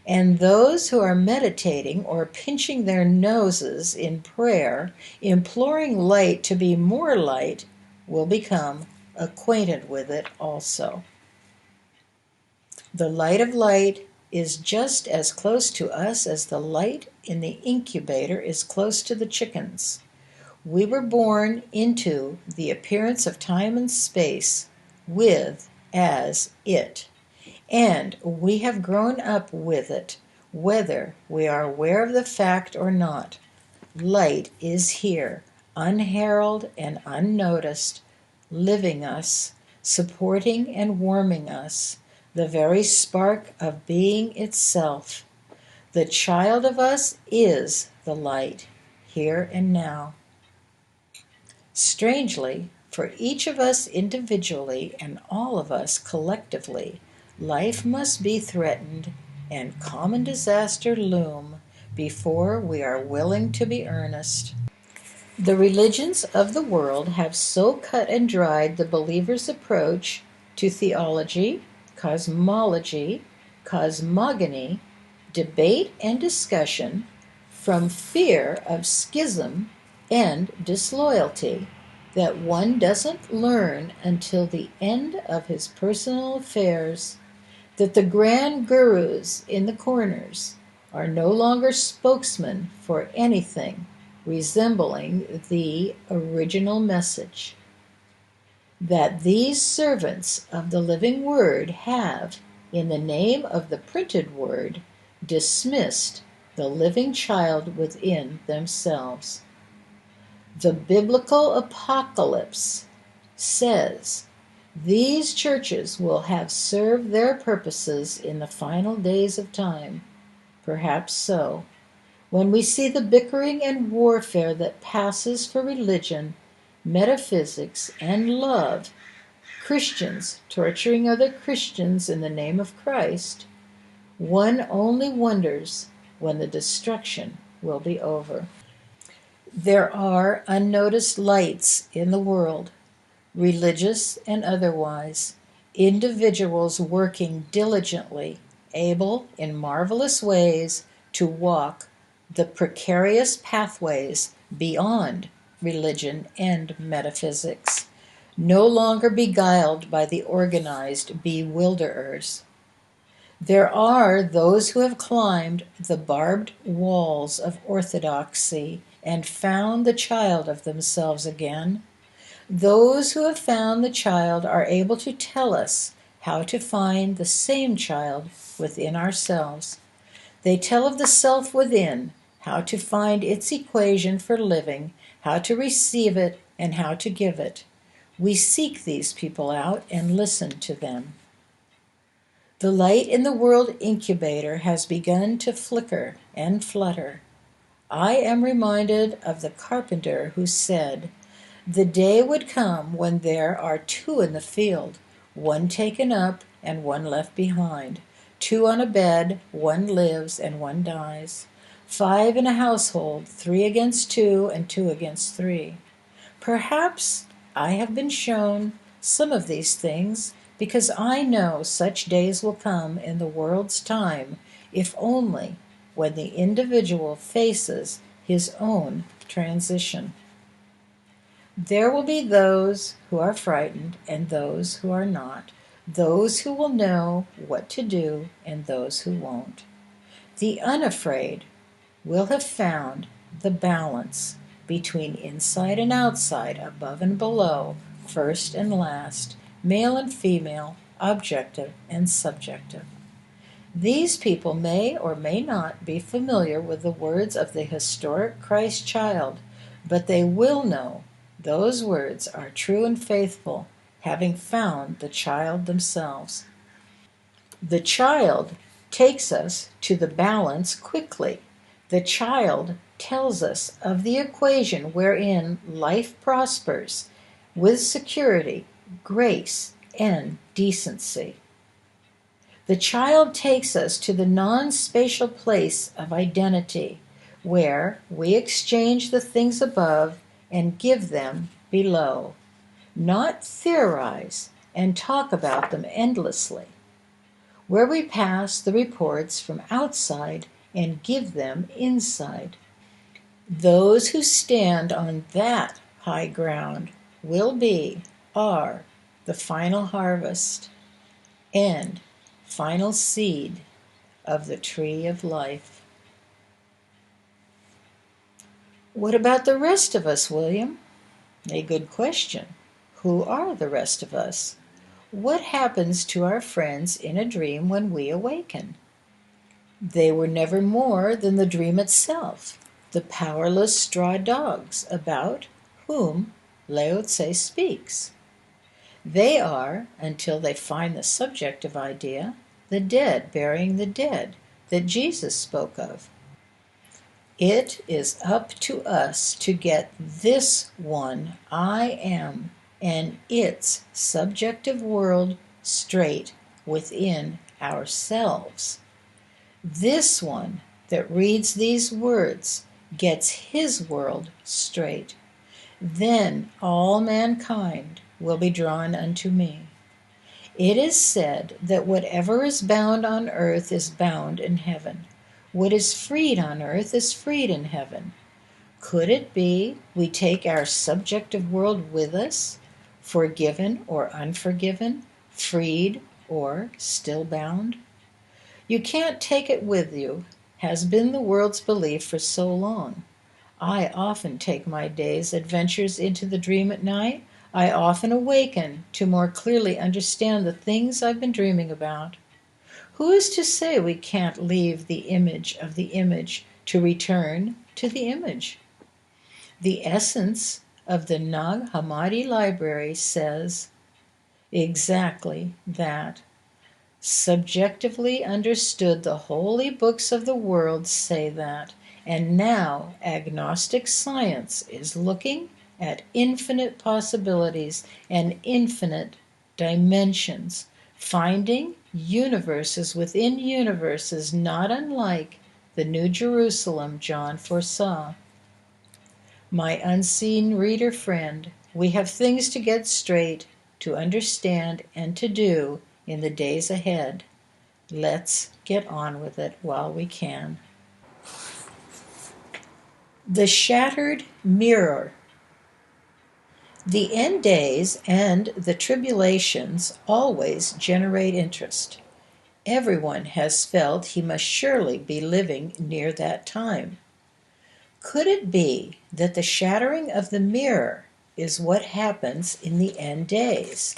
And those who are meditating or pinching their noses in prayer, imploring light to be more light, will become acquainted with it also. The light of light is just as close to us as the light in the incubator is close to the chickens. We were born into the appearance of time and space with as it, and we have grown up with it, whether we are aware of the fact or not. Light is here, unheralded and unnoticed, living us, supporting and warming us, the very spark of being itself. The child of us is the light, here and now. Strangely, for each of us individually and all of us collectively, life must be threatened and common disaster loom before we are willing to be earnest. The religions of the world have so cut and dried the believer's approach to theology, cosmology, cosmogony, debate, and discussion from fear of schism and disloyalty that one doesn't learn until the end of his personal affairs that the grand gurus in the corners are no longer spokesmen for anything resembling the original message, that these servants of the living word have, in the name of the printed word, dismissed the living child within themselves. The biblical apocalypse says these churches will have served their purposes in the final days of time. Perhaps so. When we see the bickering and warfare that passes for religion, metaphysics, and love, Christians torturing other Christians in the name of Christ, one only wonders when the destruction will be over. There are unnoticed lights in the world, religious and otherwise, individuals working diligently, able in marvelous ways to walk the precarious pathways beyond religion and metaphysics, no longer beguiled by the organized bewilderers. There are those who have climbed the barbed walls of orthodoxy and found the child of themselves again. Those who have found the child are able to tell us how to find the same child within ourselves. They tell of the self within, how to find its equation for living, how to receive it, and how to give it. We seek these people out and listen to them. The light in the world incubator has begun to flicker and flutter. I am reminded of the carpenter who said, "The day would come when there are two in the field, one taken up and one left behind, two on a bed, one lives and one dies, five in a household, three against two and two against three." Perhaps I have been shown some of these things because I know such days will come in the world's time, if only when the individual faces his own transition. There will be those who are frightened and those who are not, those who will know what to do and those who won't. The unafraid will have found the balance between inside and outside, above and below, first and last, male and female, objective and subjective. These people may or may not be familiar with the words of the historic Christ child, but they will know those words are true and faithful, having found the child themselves. The child takes us to the balance quickly. The child tells us of the equation wherein life prospers with security, grace, and decency. The child takes us to the non-spatial place of identity, where we exchange the things above and give them below, not theorize and talk about them endlessly, where we pass the reports from outside and give them inside. Those who stand on that high ground will be, are, the final harvest and final seed of the tree of life. What about the rest of us, William? A good question. Who are the rest of us? What happens to our friends in a dream when we awaken? They were never more than the dream itself, the powerless straw dogs about whom Lao Tse speaks. They are, until they find the subjective idea, the dead burying the dead that Jesus spoke of. It is up to us to get this one I am and its subjective world straight within ourselves. This one that reads these words gets his world straight. Then all mankind will be drawn unto me. It is said that whatever is bound on earth is bound in heaven. What is freed on earth is freed in heaven. Could it be we take our subjective world with us, forgiven or unforgiven, freed or still bound? You can't take it with you, has been the world's belief for so long. I often take my day's adventures into the dream at night. I often awaken to more clearly understand the things I've been dreaming about. Who is to say we can't leave the image of the image to return to the image? The essence of the Nag Hammadi library says exactly that. Subjectively understood, the holy books of the world say that. And now agnostic science is looking at infinite possibilities and infinite dimensions, finding universes within universes not unlike the New Jerusalem John foresaw. My unseen reader friend, we have things to get straight, to understand, and to do in the days ahead. Let's get on with it while we can. The shattered mirror. The end days and the tribulations always generate interest. Everyone has felt he must surely be living near that time. Could it be that the shattering of the mirror is what happens in the end days?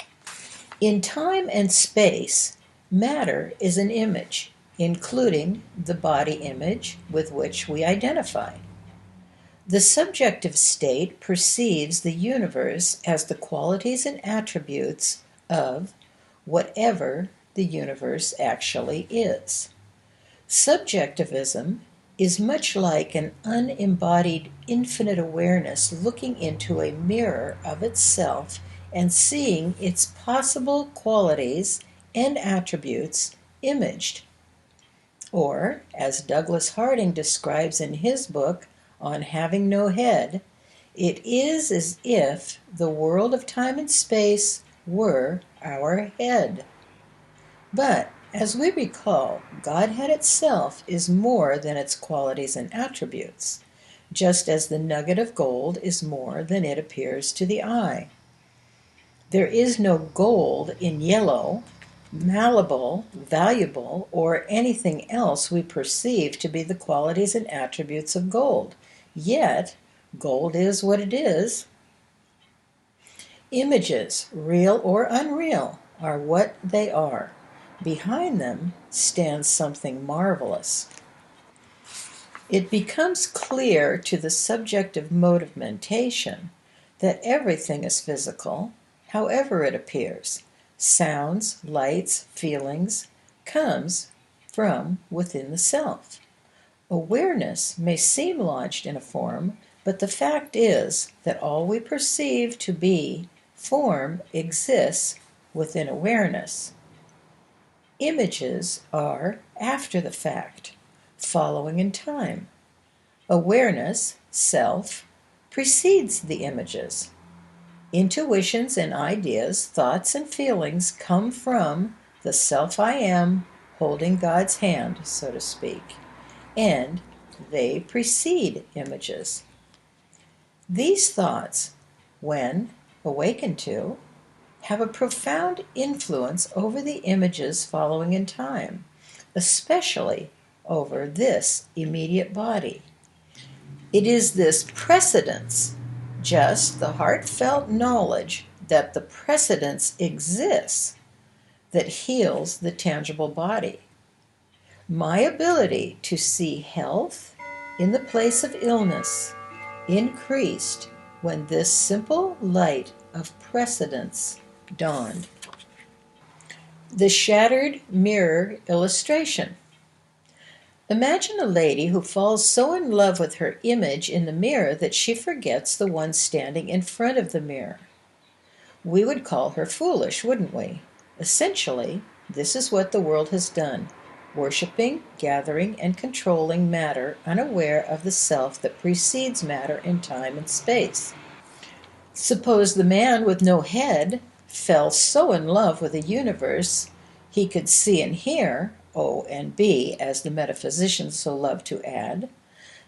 In time and space, matter is an image, including the body image with which we identify. The subjective state perceives the universe as the qualities and attributes of whatever the universe actually is. Subjectivism is much like an unembodied infinite awareness looking into a mirror of itself and seeing its possible qualities and attributes imaged. Or, as Douglas Harding describes in his book on having no head, it is as if the world of time and space were our head. But, as we recall, Godhead itself is more than its qualities and attributes, just as the nugget of gold is more than it appears to the eye. There is no gold in yellow, malleable, valuable, or anything else we perceive to be the qualities and attributes of gold. Yet, gold is what it is. Images, real or unreal, are what they are. Behind them stands something marvelous. It becomes clear to the subjective mode of mentation that everything is physical, however it appears. Sounds, lights, feelings, comes from within the self. Awareness may seem lodged in a form, but the fact is that all we perceive to be form exists within awareness. Images are after the fact, following in time. Awareness, self, precedes the images. Intuitions and ideas, thoughts and feelings come from the self I am holding God's hand, so to speak, and they precede images. These thoughts, when awakened to, have a profound influence over the images following in time, especially over this immediate body. It is this precedence, just the heartfelt knowledge that the precedence exists, that heals the tangible body. My ability to see health in the place of illness increased when this simple light of precedence dawned. The shattered mirror illustration. Imagine a lady who falls so in love with her image in the mirror that she forgets the one standing in front of the mirror. We would call her foolish, wouldn't we? Essentially, this is what the world has done, worshiping, gathering, and controlling matter, unaware of the self that precedes matter in time and space. Suppose the man with no head fell so in love with a universe he could see and hear, O and B, as the metaphysicians so love to add,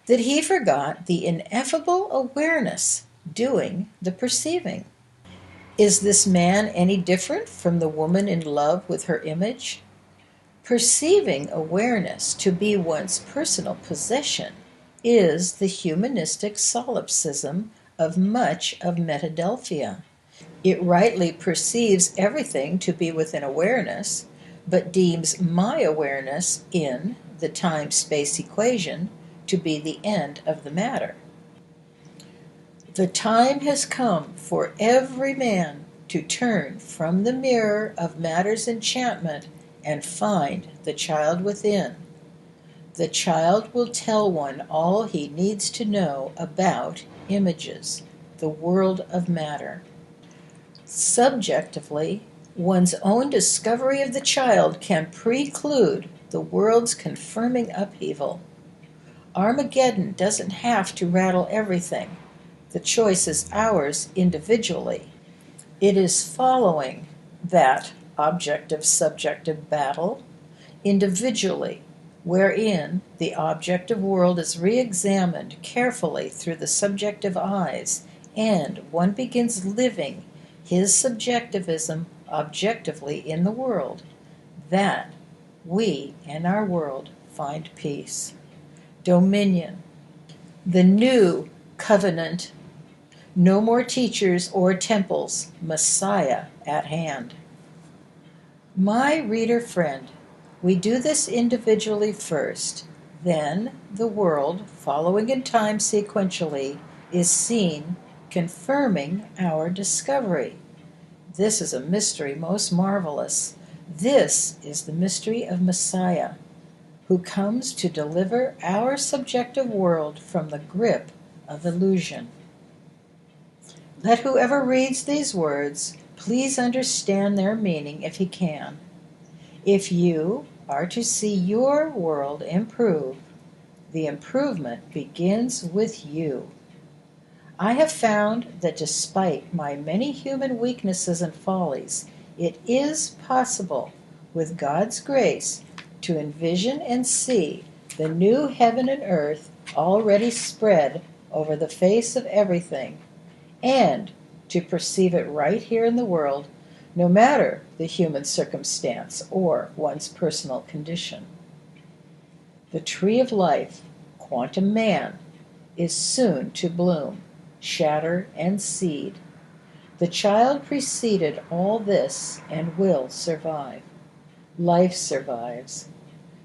that he forgot the ineffable awareness doing the perceiving. Is this man any different from the woman in love with her image? Perceiving awareness to be one's personal possession is the humanistic solipsism of much of Metadelphia. It rightly perceives everything to be within awareness, but deems my awareness in the time-space equation to be the end of the matter. The time has come for every man to turn from the mirror of matter's enchantment and find the child within. The child will tell one all he needs to know about images, the world of matter. Subjectively, one's own discovery of the child can preclude the world's confirming upheaval. Armageddon doesn't have to rattle everything. The choice is ours individually. It is following that objective-subjective battle individually, wherein the objective world is re-examined carefully through the subjective eyes, and one begins living his subjectivism objectively in the world, that we and our world find peace, dominion, the new covenant, no more teachers or temples, Messiah at hand. My reader friend, we do this individually first, then the world, following in time sequentially, is seen confirming our discovery. This is a mystery most marvelous. This is the mystery of Messiah, who comes to deliver our subjective world from the grip of illusion. Let whoever reads these words please understand their meaning if he can. If you are to see your world improve, the improvement begins with you. I have found that despite my many human weaknesses and follies, it is possible, with God's grace, to envision and see the new heaven and earth already spread over the face of everything, and to perceive it right here in the world, no matter the human circumstance or one's personal condition. The tree of life, quantum man, is soon to bloom, shatter, and seed. The child preceded all this and will survive. Life survives.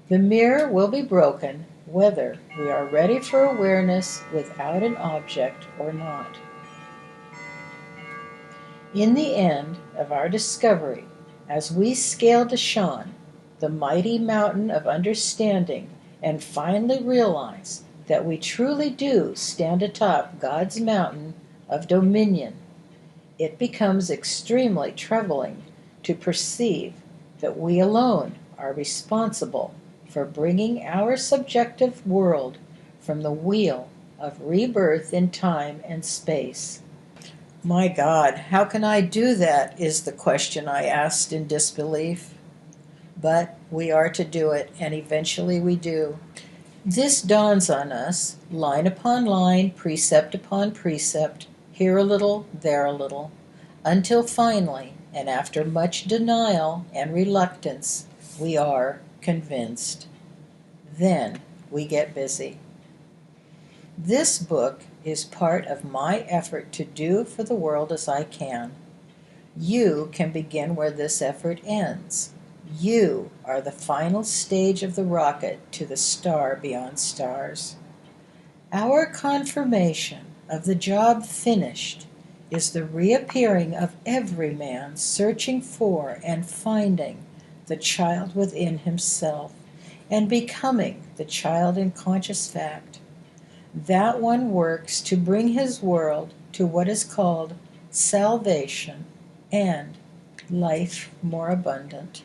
The mirror will be broken whether we are ready for awareness without an object or not. In the end of our discovery, as we scale Dashan, the mighty mountain of understanding, and finally realize that we truly do stand atop God's mountain of dominion, it becomes extremely troubling to perceive that we alone are responsible for bringing our subjective world from the wheel of rebirth in time and space. My God, how can I do that, is the question I asked in disbelief. But we are to do it, and eventually we do. This dawns on us, line upon line, precept upon precept, here a little, there a little, until finally, and after much denial and reluctance, we are convinced. Then we get busy. This book is part of my effort to do for the world as I can. You can begin where this effort ends. You are the final stage of the rocket to the star beyond stars. Our confirmation of the job finished is the reappearing of every man searching for and finding the child within himself and becoming the child in conscious fact. That one works to bring his world to what is called salvation and life more abundant.